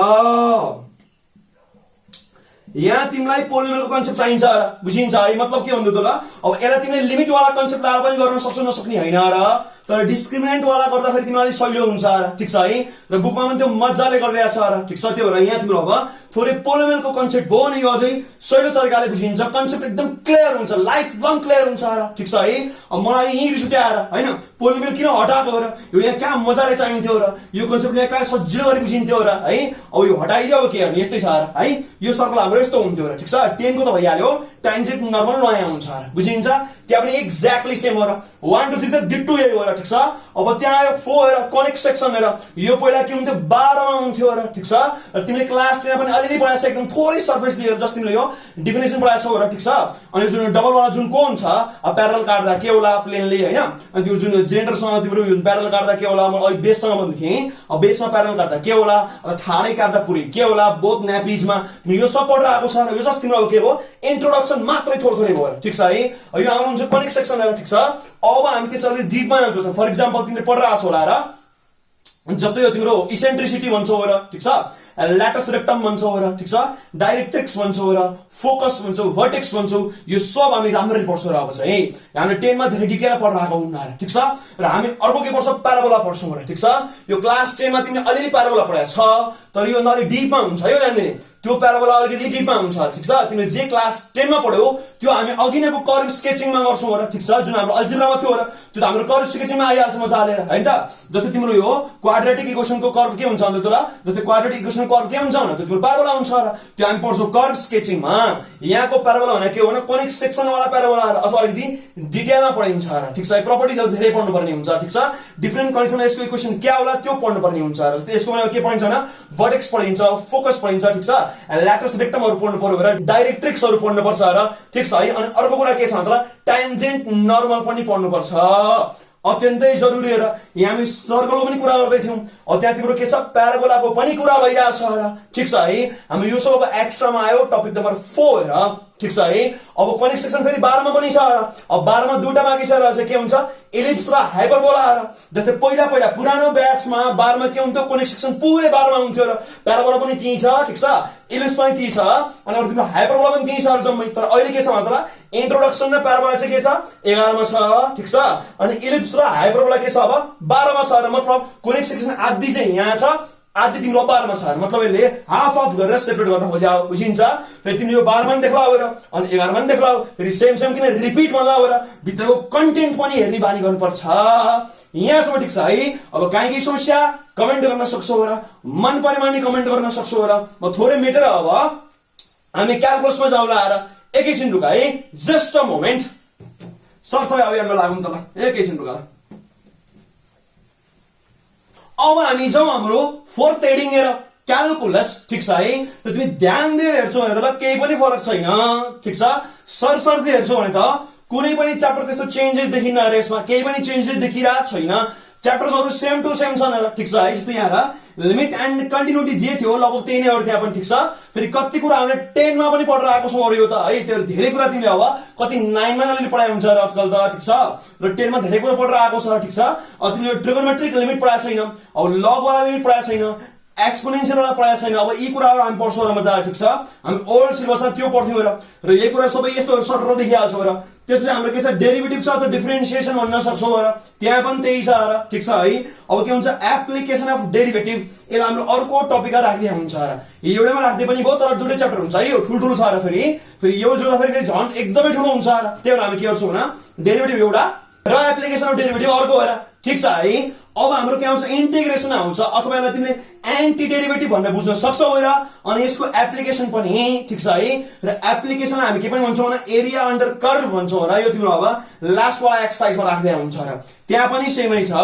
यहाँ तिमीलाई पोलिनोमियलको कन्सेप्ट चाहिन्छ र, बुझिन्छ है। मतलब के भन्दै त ल, अब यसलाई तिमीले लिमिट वाला कन्सेप्ट लाएर पनि गर्न सक्छौ, नसक्ने हैन र, तर डिस्क्रिमिनेन्ट वाला गर्दा फेरि तिमीलाई सजिलो हुन्छ र, ठीक छ है। र बुकमा पनि त्यो मजाले गरिदिएको छ र, ठीक छ। त्यो भएर यहाँ तिम्रो अब थोरै पोलिनोमियलको कन्सेप्ट भयो नि, यो अझै सजिलो तरिकाले बुझिन्छ, कन्सेप्ट एकदम क्लियर हुन्छ, लाइफ लङ क्लियर हुन्छ र, ठीक छ है। अब मलाई यही रिस उठ्याएर हैन पोलिनोमियल किन हटाएको हो र, यो यहाँ कहाँ मजाले चाहिन्थ्यो र, यो कन्सेप्ट यहाँ कहाँ सजिलो गरी बुझिन्थ्यो र है। अब यो हटाइदियो, अब के गर्ने, यस्तै छ र है। यो सर्कल हाम्रो यस्तो हुन्थ्यो र, ठीक छ। 10 को त भइहाल्यो, ट्यान्जेन्ट नर्मल नयाँ हुन्छ र, बुझिन्छ। त्यहाँ पनि एक्ज्याक्टली सेम हो र, 1 2 3 त डिट्टो यही हो र, ठीक छ। अब त्यहाँ आयो 4 हेर कनेक्ट सेक्सन हेर, यो पहिला के हुन्थ्यो 12 मा हुन्थ्यो र, ठीक छ। र तिमीले क्लास 10 पनि अलिअलि पढाएको छ, एकदम थोरै सर्फेस लिएर जस्ट तिमीले यो डेफिनेसन पढाएको छौ र, ठीक छ। अनि जुन डबल वाला जुन कोन छ, अब प्यारलल काट्दा के होला प्लेनली हैन, अनि त्यो जुन जेन्डरसँग तिम्रो प्यारलल काट्दा के होला, म अघि बेससँग भन्दै थिएँ। अब बेसमा प्यारलल काट्दा के होला, अब थाडै काट्दा पुरै के होला, बोथ न्यापिजमा यो सब पढेर आएको छ र। यो जस्ट तिम्रो अब के हो इन्ट्रोडक्सन मात्रै थोरै भयो र, ठीक छ है। यो हाम्रो हुन्छ कनेक्ट सेक्सन हेर, ठीक छ। अब हामी त्यसरी डिपमा जान्छौँ त। फर एक्जाम्पल तिमीले पढेर आएको छौ होला र, जस्तै यो तिम्रो इसेन्ट्रिसिटी भन्छौ र, ठीक छ, ल्याटस रेक्टम भन्छौ र, ठीक छ, डाइरेक्ट्रिक्स भन्छौ र, फोकस भन्छौ, भर्टेक्स भन्छौ, यो सब हामी राम्ररी पढ्छौँ र। अब चाहिँ हामीले 10 मा धेरै डिटेल पढेर आएको हुन्न र, ठीक छ। र हामी अर्को के पढ्छौँ प्याराबोला पढ्छौँ र, ठीक छ। यो क्लास 10 मा तिमीले अलिअलि प्याराबोला पढाएको छ, तर यो अलि डिपमा हुन्छ, यो ध्यान दिने। त्यो प्याराबोला अलिकति डिपमा हुन्छ, ठीक छ। तिमीले जे क्लास 10 मा पढ्यौ त्यो हामी अघि नैको कर्व स्केचिङमा गर्छौँ र, ठीक छ। जुन हाम्रो अल्जेब्रामा थियो र, त्यो त हाम्रो कर्व स्केचिङमा आइहाल्छ मजाले हैन त। जस्तै तिम्रो यो क्वाड्रेटिक इक्वेसनको कर्व के हुन्छ भन्दा त, जस्तै क्वाड्रेटिक इक्वेसनको कर्व के हुन्छ भन्दा त त्यो प्याराबोला हुन्छ र, त्यो हामी पढ्छौँ कर्व स्केचिङमा। यहाँको प्याराबोला भने के हो भने कनेक्ट सेक्सन वाला प्याराबोला र, अथवा अलिकति डिटेलमा पढिन्छ र, ठीक छ। प्रपर्टिजहरु धेरै पढ्नु पर्ने हुन्छ, ठीक छ। डिफरेन्ट कन्डिसनमा यसको इक्वेसन के होला त्यो पढ्नु पर्ने हुन्छ र। जस्तै यसको के पढिन्छ भने भर्टेक्स पढिन्छ, फोकस पढिन्छ, ठीक छ। ल्याटस रेक्टमहरु पढ्नु पर्यो र, डाइरेक्ट्रिक्सहरु पढ्नु पर्छ र, ठीक छ है। अनि अर्को कुरा के छ भन्दा ट्यान्जेन्ट नर्मल पनि पढ्नु पर्छ, अत्यन्तै जरुरी हो र। यहाँ हामी सर्कलको पनि कुरा गर्दै थियौं, अब त्यहाँ तिम्रो के छ प्याराबोलाको पनि कुरा भइरहेछ र, ठीक छ है। हामी यो सब अब एक्स्ट्रामा आयो टपिक नम्बर 4 र ठिक छ है। अब कनेक्ट सेक्सन फेरि 12 मा पनि छ र। अब 12 मा दुईटा बाँकी छ र के हुन्छ इलिप्स र हाइपरबोला र। जस्तै पहिला पुरानो ब्याचमा 12 मा के हुन्थ्यो कनेक्ट सेक्सन पुरै 12 मा हुन्थ्यो र प्याराबोला पनि त्यही छ ठिक छ, इलिप्स पनि त्यही छ अनि अरु तिम्रो हाइपरबोला पनि त्यही छ र जम्मै। तर अहिले के छ भन्दा इन्ट्रोडक्सन र प्याराबोला चाहिँ के छ 11 मा छ ठिक छ अनि इलिप्स र हाइपरबोला के छ अब 12 मा छ र। मतलब कनेक्ट सेक्सन आदि चाहिँ यहाँ छ आदि तिम्रो 12 मा छ र। मतलब यसले हाफ अफ गरेर सेपरेट गर्न खोज्यो बुझिन्छ। फेरि तिम्रो यो 12 मा पनि देख्लाउ र अनि 11 मा पनि देख्लाउ फेरि सेम किन रिपिट भन्लाउ र भित्रको कन्टेन्ट पनि हेर्ने बानी गर्नुपर्छ। यहाँसम्म ठिक छ है। अब काहीँ केही समस्या कमेन्ट गर्न सक्छौ र मन परेमा नि कमेन्ट गर्न सक्छौ र। म थोरै मेटेर अब हामी क्यालकुलसमा जाउँला र एकैछिन रुका है जस्ट अ मोमेन्ट। सरसबै अभियानमा लागौँ त ल एकैछिन रुका। अब हामी जाउँ हाम्रो फोर्थ हेडिङ हेर क्यालकुलस ठिक छ है। र तिमी ध्यान दिएर हेर्छौ भने त ल केही पनि फरक छैन ठिक छ। सरसर्ती हेर्छौ भने त कुनै पनि च्याप्टर त्यस्तो चेन्जेस देखिन्न र यसमा केही पनि चेन्जेस देखिरहेको छैन। च्याप्टर्सहरु सेम टु सेम छन् र ठिक छ है। जस्तै यहाँ लिमिट एन्ड कन्टिन्युटी जे थियो लगभग त्यही नै हो त्यहाँ पनि ठिक छ। फेरि कति कुरा हामीले 10 मा पनि पढेर आएको छौँ अरु यो त है। त्यो धेरै कुरा तिमीले अब कति 9 मा अलि पढाइ हुन्छ र आजकल त ठिक छ र 10 मा धेरै कुरा पढेर आएको छ ठिक छ। अब तिमीले ट्रिगोनोमेट्रिक लिमिट पढाएको छैन, अब लग वाला लिमिट पढाएको छैन, एक्सपोनेन्शियल वाला पढाएको छैन। अब यी कुराहरु हामी पढ्छौँ र मजाले ठिक छ। हामी ओल्ड सिलेबसमा त्यो पढ्थ्यौँ र यही कुरा सबै यस्तो सरर देखिहाल्छौ र। त्यसपछि हाम्रो के छ डेरिभेटिभ छ अथवा डिफरेन्सिएसन भन्न सक्छौ र त्यहाँ पनि त्यही छ र ठिक छ है। अब के हुन्छ एप्लिकेसन अफ डेरिभेटिभ यसलाई हाम्रो अर्को टपिकमा राख्दै हुन्छ र एउटैमा राख्दै पनि भयो तर दुईटै च्याप्टर हुन्छ है। यो ठुलठुलो छ र फेरि यो जोड्दाखेरि झन् एकदमै ठुलो हुन्छ र त्यही भएर हामी के गर्छौँ भने डेरिभेटिभ एउटा र एप्लिकेसन अफ डेरिभेटिभ अर्को हो र ठिक छ है। अब हाम्रो के आउँछ इन्टिग्रेसन आउँछ अथवा यसलाई तिमीले एन्टी डेरिभेटिभ भनेर बुझ्न सक्छौ र अनि यसको एप्लिकेसन पनि ठिक छ है। र एप्लिकेसन हामी के पनि भन्छौँ भने एरिया अन्डर कर्भ भन्छौँ र यो तिम्रो अब लास्ट वाला एक्सरसाइजमा राख्दै हुन्छ र त्यहाँ पनि सेमै छ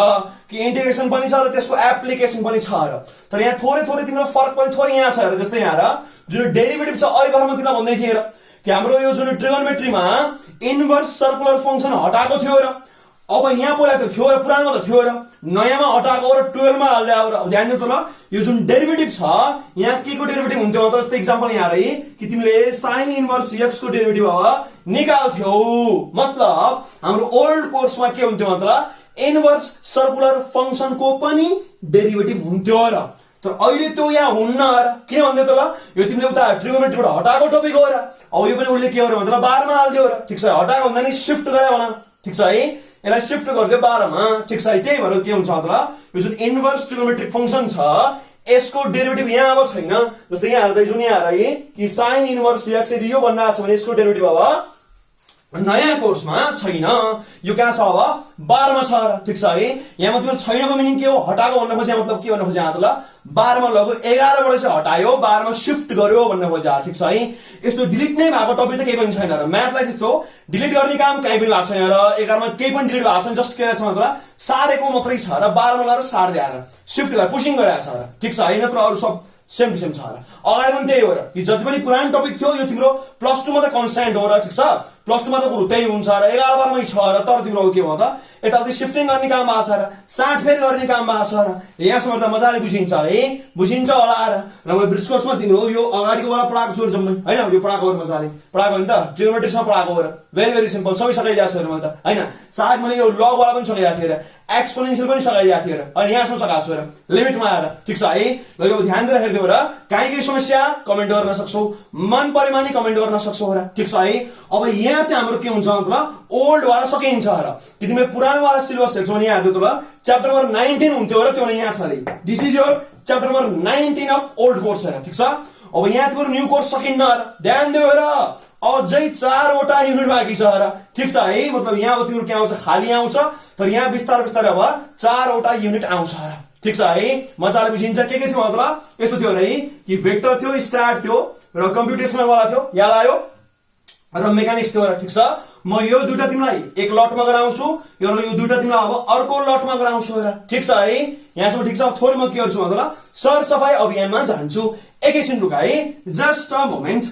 कि इन्टिग्रेसन पनि छ र त्यसको एप्लिकेसन पनि छ र। तर यहाँ थोरै तिम्रो फरक पनि थोरै यहाँ छ र। जस्तै यहाँ र जुन डेरिभेटिभ छ अहिले भरमा तिमीलाई भन्दै थिएँ र कि हाम्रो यो जुन ट्रिगोनोमेट्रीमा इन्भर्स सर्कुलर फंक्सन हटाएको थियो र अब यहाँ पहिला त थियो र पुरानो त थियो र नयाँमा हटाएको र 12 मा हाल्दै आयो र। अब ध्यान दिनु त ल यो जुन डेरिभेटिभ छ यहाँ के को डेरिभेटिभ हुन्थ्यो मतलब जस्तै एक्जाम्पल यहाँ है कि तिमीले sin इन्भर्स x को डेरिभेटिभ अब निकाल्थ्यौ। मतलब हाम्रो ओल्ड कोर्समा के हुन्थ्यो मतलब इन्भर्स सर्कुलर फंक्सन को पनि डेरिभेटिभ हुन्थ्यो र। तर अहिले त्यो यहाँ हुन्न र किन भन्दै त ल यो तिमीले उता ट्रिगोनोमेट्रीबाट हटाएको टपिक हो र। अब यो पनि उले के गर्यो मतलब 12 मा हाल्दियो र ठिक छ। हटाएको भन्दा नि शिफ्ट गरे भन ठिक छ है। यसलाई शिफ्ट गरिदियो 12 मा ठिक छ है। त्यही भएर के हुन्छ मतलब यो जुन इन्भर्स ट्रिगोनोमेट्रिक फंक्सन छ यसको डेरिभेटिभ यहाँ अब छैन। जस्तै यहाँ हेर्दै जुन यहाँ है कि sin इन्भर्स x यदि यो भन्नु छ भने यसको डेरिभेटिभ अब नयाँ कोर्समा छैन। यो कहाँ छ अब 12 मा छ र ठिक छ है। यहाँ मतलब छैनको मिनिङ के हो हटाएको भन्न खोजे मतलब के भन्न खोजे यहाँ त ल 12 मा लगो 11 बाट चाहिँ हटायो 12 मा शिफ्ट गर्यो भन्न खोजे ठिक छ है। यस्तो डिलिट नै भएको टपिक त केही पनि छैन र म्याथलाई त्यस्तो डिलिट गर्ने काम कहीँ पनि भएको छैन र 11 मा केही पनि डिलिट भएको छैन। जस्ट के रहेछ मतलब सारेको मात्रै छ र 12 मा गएर सार्दै आएर शिफ्ट गरेर पुशिङ गरेर छ र ठिक छ है। नत्र अरु सब सेम टु सेम छ र। अगाडि पनि त्यही हो र कि जति पनि पुरानो टपिक थियो यो तिम्रो +2 मा त कन्स्ट्यान्ट हो र ठिक छ। +2 मा त कुरो त्यही हुन्छ र 11 12 मै छ र तर तिम्रो के हो त यताउति शिफ्टिङ गर्ने काम भएको छ र साटफेर गर्ने काम भएको छ र यहाँसम्म त मजाले बुझिन्छ है बुझिन्छ होला र। र मैले ब्रिज कोर्समा तिम्रो यो अगाडिको वाला पढाएको छु जम्मै हैन यो पढाएको हो मजाले पढाएको नि त ट्रिगोनोमेट्रीमा पढाएको हो र भेरी सिम्पल सबै सकाइदिएको छु मैले त हैन। सायद मैले यो लग वाला पनि सकाइदिएको थिएँ र एक्सपोनेन्शियल पनि सकाइदिएको थिएँ र अनि यहाँसम्म सकाएको छु र लिमिटमा आएर ठिक छ है। ल यो ध्यान दिएर हेर्दियौ र काहीँ केही समस्या कमेन्ट गर्न सक्छौ मन परेमा नि कमेन्ट गर्न सक्छौ र ठिक छ है। अब यहाँ चाहिँ हाम्रो के हुन्छ मतलब ओल्ड वाला सकिन्छ र कि तिमीले पुरानो वाला सिलेबस हेर्छौ भने यहाँ हेर्दियौ त ल च्याप्टर नम्बर 19 हुन्थ्यो र त्यो यहाँ छ रे। This is your chapter number 19 of old course है ठिक छ। अब यहाँ तिम्रो न्यू कोर्स सकिन्न र ध्यान दियौ र अझै 4 वटा युनिट बाँकी छ र ठिक छ है। मतलब यहाँ अब तिम्रो के आउँछ खाली आउँछ तर यहाँ बिस्तारै बिस्तारै अब 4 वटा युनिट आउँछ र ठिक छ है। मजाले बुझिन्छ के थियो मतलब यस्तो थियो है कि भेक्टर थियो स्ट्याट थियो र कम्प्युटेसनल वाला थियो याद आयो र मेकानिक्स थियो र ठिक छ। म यो दुईटा तिमीलाई एक लटमा गराउँछु यो दुईटा तिमीलाई अब अर्को लटमा गराउँछु र ठिक छ है। यहाँसम्म ठिक छ। थोरै म के गर्छु मतलब सरसफाई अभियानमा जान्छु एकैछिन रुका है जस्ट अ मोमेन्ट।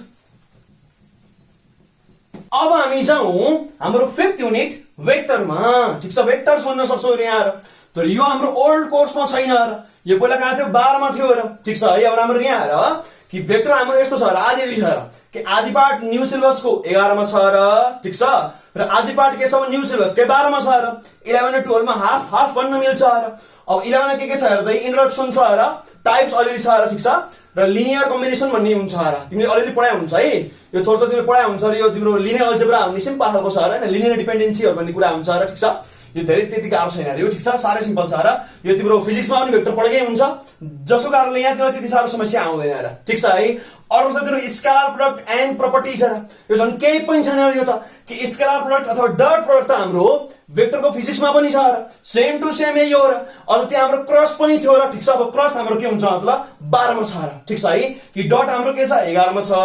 अब हामी जाउँ हाम्रो 5th युनिट वेक्टरमा ठिक छ। वेक्टर्स भन्न सक्छौ यहाँ र तर यो हाम्रो ओल्ड कोर्समा छैन र यो पहिला कहाँ थियो 12 मा थियो र ठिक छ है। अब हाम्रो यहाँ र कि भेक्टर हाम्रो यस्तो छ र आधी छ र कि आधी पार्ट न्यू सिलेबसको 11 मा छ र ठीक छ र आधी पार्ट के छ भने न्यू सिलेबस के 12 मा छ र 11 र 12 मा हाफ हाफ भन्न मिल्छ र अब 11 मा के छ हेर्दै इन्ट्रोडक्सन छ र टाइप्स अलिअलि छ र ठीक छ र लिनियर कम्बिनेसन भन्ने हुन्छ र तिमीले अलिअलि पढाइ हुन्छ है यो थोरै तिमीले पढाइ हुन्छ र यो तिम्रो लिनियर अल्जेब्रा भन्ने सिम्पल खालको छ र लिनियर डिपेन्डेन्सीहरु भन्ने कुरा हुन्छ र ठीक छ यो धेरै त्यति गाह्रो छैन रे यो ठीक छ सारै सिम्पल छ र यो तिम्रो फिजिक्समा पनि भेक्टर पढेकै हुन्छ जसको कारणले यहाँ तिमीलाई त्यति साह्रो समस्या आउँदैन र ठीक छ है अर्को छ तिम्रो स्केलर प्रोडक्ट एन्ड प्रपर्टी छ र यो झन् केही पनि छैन यो त कि स्केलर प्रोडक्ट अथवा डट प्रोडक्ट त हाम्रो भेक्टरको फिजिक्समा पनि छ र सेम टु सेम यही हो र अझ त्यहाँ हाम्रो क्रस पनि थियो र ठीक छ अब क्रस हाम्रो के हुन्छ मतलब 12 मा छ र ठीक छ है कि डट हाम्रो के छ 11 मा छ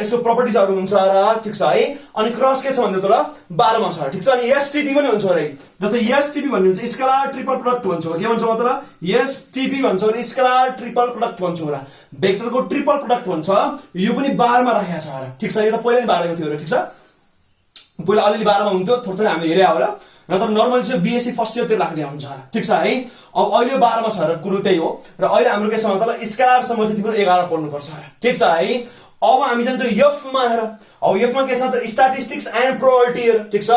यसको प्रपर्टिजहरु हुन्छ र ठीक छ है अनि क्रस के छ भन्दा त 12 मा छ ठीक छ अनि एसटीपी पनि हुन्छ रे जस्तै एसटीपी भन्ने हुन्छ स्केलर ट्रिपल प्रोडक्ट भन्छ के भन्छ मतलब एसटीपी भन्छ र स्केलर ट्रिपल प्रोडक्ट भन्छ र भेक्टरको ट्रिपल प्रोडक्ट भन्छ यो पनि 12 मा राखेको छ र ठीक छ यो त पहिला नै 12 मा थियो र ठीक छ पहिला अलिअलि 12 मा हुन्थ्यो थोरै हामीले हेरे होला नत्र नर्मल चाहिँ बीएससी फर्स्ट इयर तिर राख्दै हुन्छ र ठीक छ है अब अहिले 12 मा छ र कुरो त्यही हो र अहिले हाम्रो के छ मतलब स्केलर सम्म चाहिँ तिम्रो 11 पढ्नु पर्छ र ठीक छ है अब हामी जान्छौं एफ मा हेर अब एफ मा के छ त स्ट्याटिस्टिक्स एन्ड प्रोबेबिलिटी ठीक छ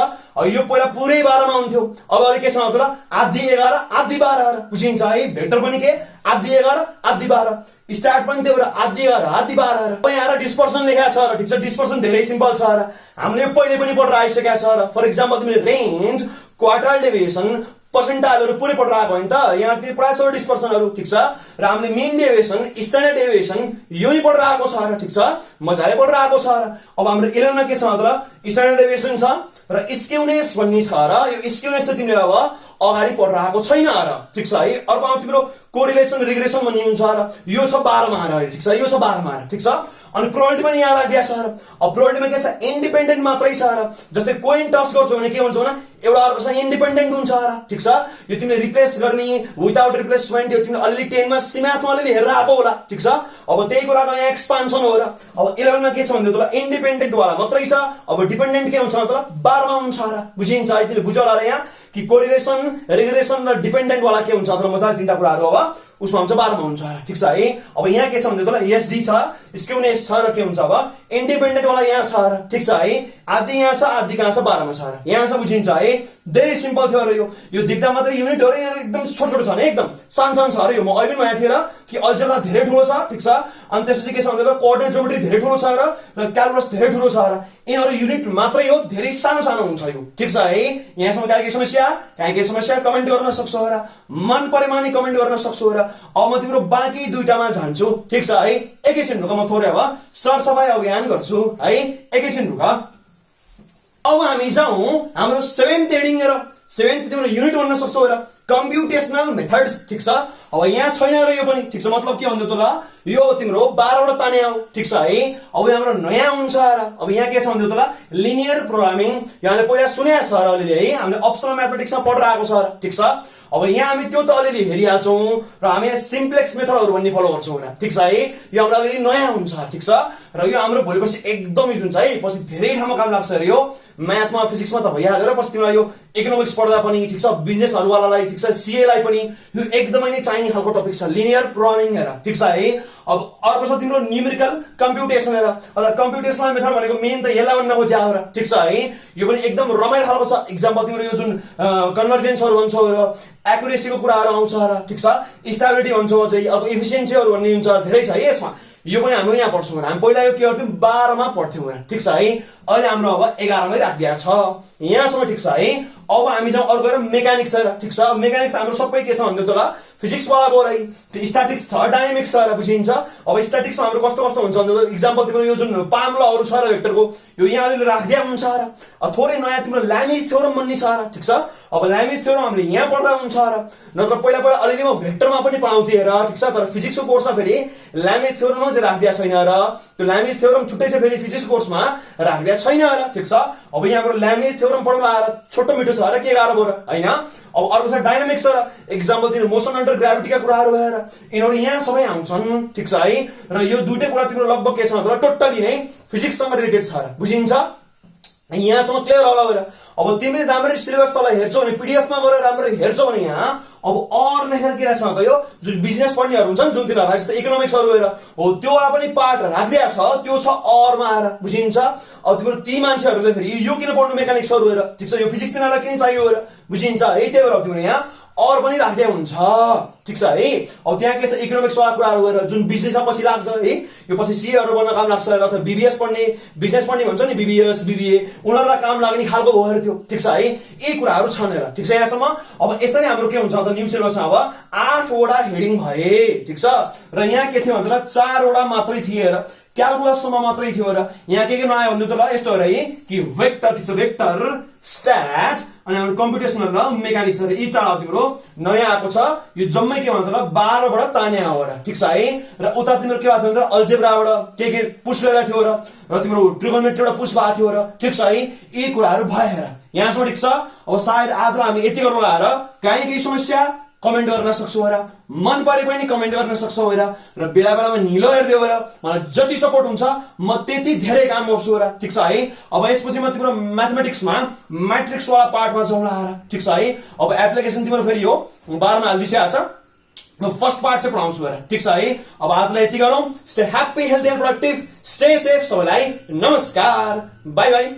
यो पहिला पुरै 12 मा हुन्थ्यो अब अहिले के छ मतलब आधी 11 आधी 12 बुझिन्छ है भेक्टर पनि के आधी 11 आधी 12 स्टार्ट पनि त्यो आधी 11 आधी 12 र यहाँ डिस्पर्सन लेखा छ र ठीक छ डिस्पर्सन धेरै सिम्पल छ र हामीले पहिले पनि पढेर आइसकेका छ र फर एक्जाम्पल तिमीले रेन्ज क्वार्टाइल डेभिएसन पर्सेन्टाइलहरु पुरै पढेर आएको हैन त यहाँ तिर प्राय छ डिस्पर्सनहरु ठीक छ र हामीले मिन डेभिएसन स्ट्यान्डर्ड डेभिएसन यो नि पढेर आएको छ र ठीक छ मजाले पढेर आएको छ र अब हाम्रो 11 मा के छ मतलब स्ट्यान्डर्ड डेभिएसन छ र स्क्युनेस भन्ने छ र यो स्क्युनेस चाहिँ तिमीले अब अगाडि पढेर आएको छैन र ठीक छ है अर्को आउँछ तिम्रो कोरिलेसन रिग्रेसन भन्ने हुन्छ र यो छ 12 मा र ठीक छ यो छ 12 मा ठीक छ अनि प्रोबेबिलिटी पनि यहाँ राखिदिया छ र अब प्रोबेबिलिटीमा के छ इन्डिपेन्डेन्ट मात्रै छ र जस्तै कोइन टस गर्छौ भने के हुन्छ भने एउटा अर्को छ इन्डिपेन्डेन्ट हुन्छ र ठीक छ यो तिमीले रिप्लेस गर्ने विदाउट रिप्लेसमेन्ट यो तिमीले अलि 10 मा सीमाथमा अलि हेरेर आएको होला ठीक छ अब त्यही कुराको यहाँ एक्सपान्सन हो र अब 11 मा के छ भन्दा तल इन्डिपेन्डेन्ट वाला मात्रै छ अब डिपेन्डेन्ट के हुन्छ मतलब 12 मा हुन्छ र बुझिन्छ है तिमीले बुझ्यौ होला र यहाँ कि कोरिलेसन रिग्रेसन र डिपेन्डेन्ट वाला के हुन्छ मतलब मजाले तीनटा कुराहरु अब उसमा हुन्छ 12 मा हुन्छ ठीक छ है अब यहाँ के छ भन्दा तल एसडी छ स्क्युनेस छ र के हुन्छ अब इन्डिपेन्डेन्ट वाला यहाँ छ र ठीक छ है आधी यहाँ छ आधी कहाँ छ 12 मा छ र यहाँ छ बुझिन्छ है धेरै सिम्पल थियो र यो देख्दा मात्रै युनिटहरु एकदम छोटो छोटो छ नि एकदम सानो छ र यो म अहिले नयाँ थिए र कि अल्जेब्रा धेरै ठुलो छ ठीक छ अनि त्यसपछि के छ भन्दा कोअर्डिनेट ज्योमेट्री धेरै ठुलो छ र क्याल्कुलस धेरै ठुलो छ र यिनीहरु युनिट मात्रै हो धेरै सानो सानो हुन्छ यो ठीक छ है यहाँसम्म के समस्या कमेन्ट गर्न सक्छौ र मन परेमा नि कमेन्ट गर्न सक्छौ र अब म तिम्रो बाँकी दुईटामा जान्छु ठीक छ है एकैछिन रुक म थोरै अब सरसफाई अभियान गर्छु है एकैछिन रुक अब हामी जाउँ हाम्रो 7th हेडिङ र 7th तिम्रो युनिट भन्न सक्छौ र कम्प्युटेशनल मेथड्स ठीक छ अब यहाँ छैन र यो पनि ठीक छ मतलब के भन्दै त ल यो तिम्रो 12 वटा ताने आउ ठीक छ है अब हाम्रो नयाँ हुन्छ र अब यहाँ के छ भन्दै त ल लिनियर प्रोग्रामिङ यहाँले पहिला सुनेको छ र अलिअलि है हामीले अप्सनल म्याथमेटिक्समा पढेर आएको छ र ठीक छ अब यहाँ हामी त्यो त अलिअलि हेरिहाल्छौं र हामी सिम्प्लेक्स मेथडहरु भन्ने फलो गर्छौं र ठीक छ है यो हाम्रो अलिअलि नयाँ हुन्छ ठीक छ र यो हाम्रो भोलिपछि एकदम युज हुन्छ है पछि धेरै ठाउँमा काम लाग्छ र यो म्याथमा फिजिक्समा त भइहाल्यो र पछि तिमीलाई यो इकोनोमिक्स पढ्दा पनि ठीक छ बिजनेसहरु वालालाई ठीक छ सीए लाई पनि यो एकदमै नै चाहिने खालको टपिक छ लिनियर प्रोग्रामिङ हेर ठीक छ है अब अर्को छ तिम्रो न्यूमेरिकल कम्प्युटेसन हेर अथवा कम्प्युटेशनल मेथड भनेको मेन त यसलाई भन्न खोज्या हो र ठीक छ है यो पनि एकदम रमाइलो खालको छ एक्जाम्पल तिम्रो यो जुन कन्भर्जेन्सहरु भन्छौ र एक्युरेसीको कुराहरु आउँछ र ठीक छ स्टेबिलिटी भन्छौ चाहिँ अब एफिसिएन्सीहरु भन्ने हुन्छ धेरै छ यसमा यो पनि हामी यहाँ पढ्छौं हामी पहिला यो के गर्थ्यौं 12 मा पढ्थ्यौं ठीक छ है अहिले हाम्रो अब 11 मै राखिदिया छ यहाँसम्म ठीक छ है अब हामी जाउँ अर्को गएर मेकानिक्स छ ठीक छ मेकानिक्स त हाम्रो सबै के छ भन्दै त ल फिजिक्स वाला भयो है स्ट्याटिक्स छ डायनामिक्स छ र बुझिन्छ अब स्ट्याटिक्स हाम्रो कस्तो कस्तो हुन्छ भन्दा एक्जाम्पल तिम्रो यो जुन पाम लहरु छ र भेक्टरको यो यहाँ अलि राखिदिया हुन्छ र थोरै नयाँ तिम्रो ल्यामिज थ्योरम भन्ने छ र ठीक छ अब ल्यामिज थ्योरम हामीले यहाँ पढ्दा हुन्छ र नत्र पहिला अलिअलि म भेक्टरमा पनि पढाउँथे र ठीक छ तर फिजिक्सको कोर्समा फेरि ल्यामिज थ्योरममा चाहिँ राखिदिया छैन र त्यो ल्यामिज थ्योरम छुट्टै छ फेरि फिजिक्स कोर्समा राखिदिया छैन र ठीक छ अब यहाँ हाम्रो ल्यामिज थ्योरम पढाउन आएर छोटो मिठो छ र के गाह्रो भयो र हैन अब अर्को छ डायनामिक्स छ र एक्जाम्पल तिम्रो मोसन अन्डर ग्राभिटीका कुराहरु भएर यिनीहरु यहाँ सबै आउँछन् ठीक छ है र यो दुईटै कुरा तिम्रो लगभग के छ भन्दा टोटली नै फिजिक्ससँग रिलेटेड छ र बुझिन्छ यहाँसम्म क्लियर होला भएर अब तिमीले राम्ररी सिलेबस तल हेर्छौ भने पीडीएफ मा गएर राम्ररी हेर्छौ भने यहाँ अब अर लेखेर के राख्छ त यो जुन बिजनेस पढ्नेहरु हुन्छन् जुन तिनीहरुलाई जस्तो इकोनोमिक्सहरु गएर हो त्यो वाला पनि पार्ट राख्दिया छ त्यो छ अर मा आएर बुझिन्छ अब तिम्रो ती मान्छेहरुले फेरि यो किन पढ्नु मेकानिक्सहरु गएर ठीक छ यो फिजिक्स तिनीहरुलाई किन चाहियो गएर बुझिन्छ है त्यही भएर तिम्रो यहाँ और पनि राख्दै हुन्छ ठीक छ है अब त्यहाँ के छ इकोनोमिक्स वाला कुराहरु गएर जुन बिजनेस पछि लाग्छ है यो पछि सीए हरु बन्न काम लाग्छ अथवा बीबीएस पढ्ने बिजनेस पढ्ने भन्छ नि बीबीएस बीबीए उनीहरुलाई काम लाग्ने खालको भएर थियो ठीक छ है यी कुराहरु छन् हेर ठीक छ यहाँसम्म अब यसरी हाम्रो के हुन्छ त न्यू सिलेबसमा अब 8 वटा हेडिङ भए ठीक छ र यहाँ के थियो भन्दा 4 वटा मात्रै थिए हेर क्याल्कुलस सम्म मात्रै थियो र यहाँ के नआयो भन्दा त ल यस्तो हो र है कि वेक्टर ठीक छ वेक्टर स्ट्याट अनि हाम्रो कम्प्युटेशनल र मेकानिक्स यी चार तिम्रो नयाँ आएको छ यो जम्मै के भन्छ त 12 बाट ताने हो र ठीक छ है र उता तिम्रो के भएको थियो भन्दा अल्जेब्राबाट के पुश गरेको थियो र तिम्रो ट्रिगोनोमेट्रीबाट पुश भएको थियो र ठीक छ है यी कुराहरु भए हेर यहाँसम्म ठीक छ अब सायद आजलाई हामी यति गरौँ हेर केही समस्या कमेन्ट गर्न सक्छौ हेर मन परे पनि कमेन्ट गर्न सक्छौ हेर र बेला बेलामा निलो हेर्दै हेर मलाई जति सपोर्ट हुन्छ म त्यति धेरै काम गर्छु हेर ठीक छ है अब यसपछि म तिम्रो म्याथमेटिक्समा म्याट्रिक्स वाला पार्टमा जाउँला हेर ठीक छ है अब एप्लिकेसन तिम्रो फेरि हो 12 मा हाल्दिसै छ म फर्स्ट पार्ट चाहिँ पढाउँछु हेर ठीक छ है अब आजलाई यति गरौँ stay happy healthy and productive stay safe सबैलाई नमस्कार बाइ बाइ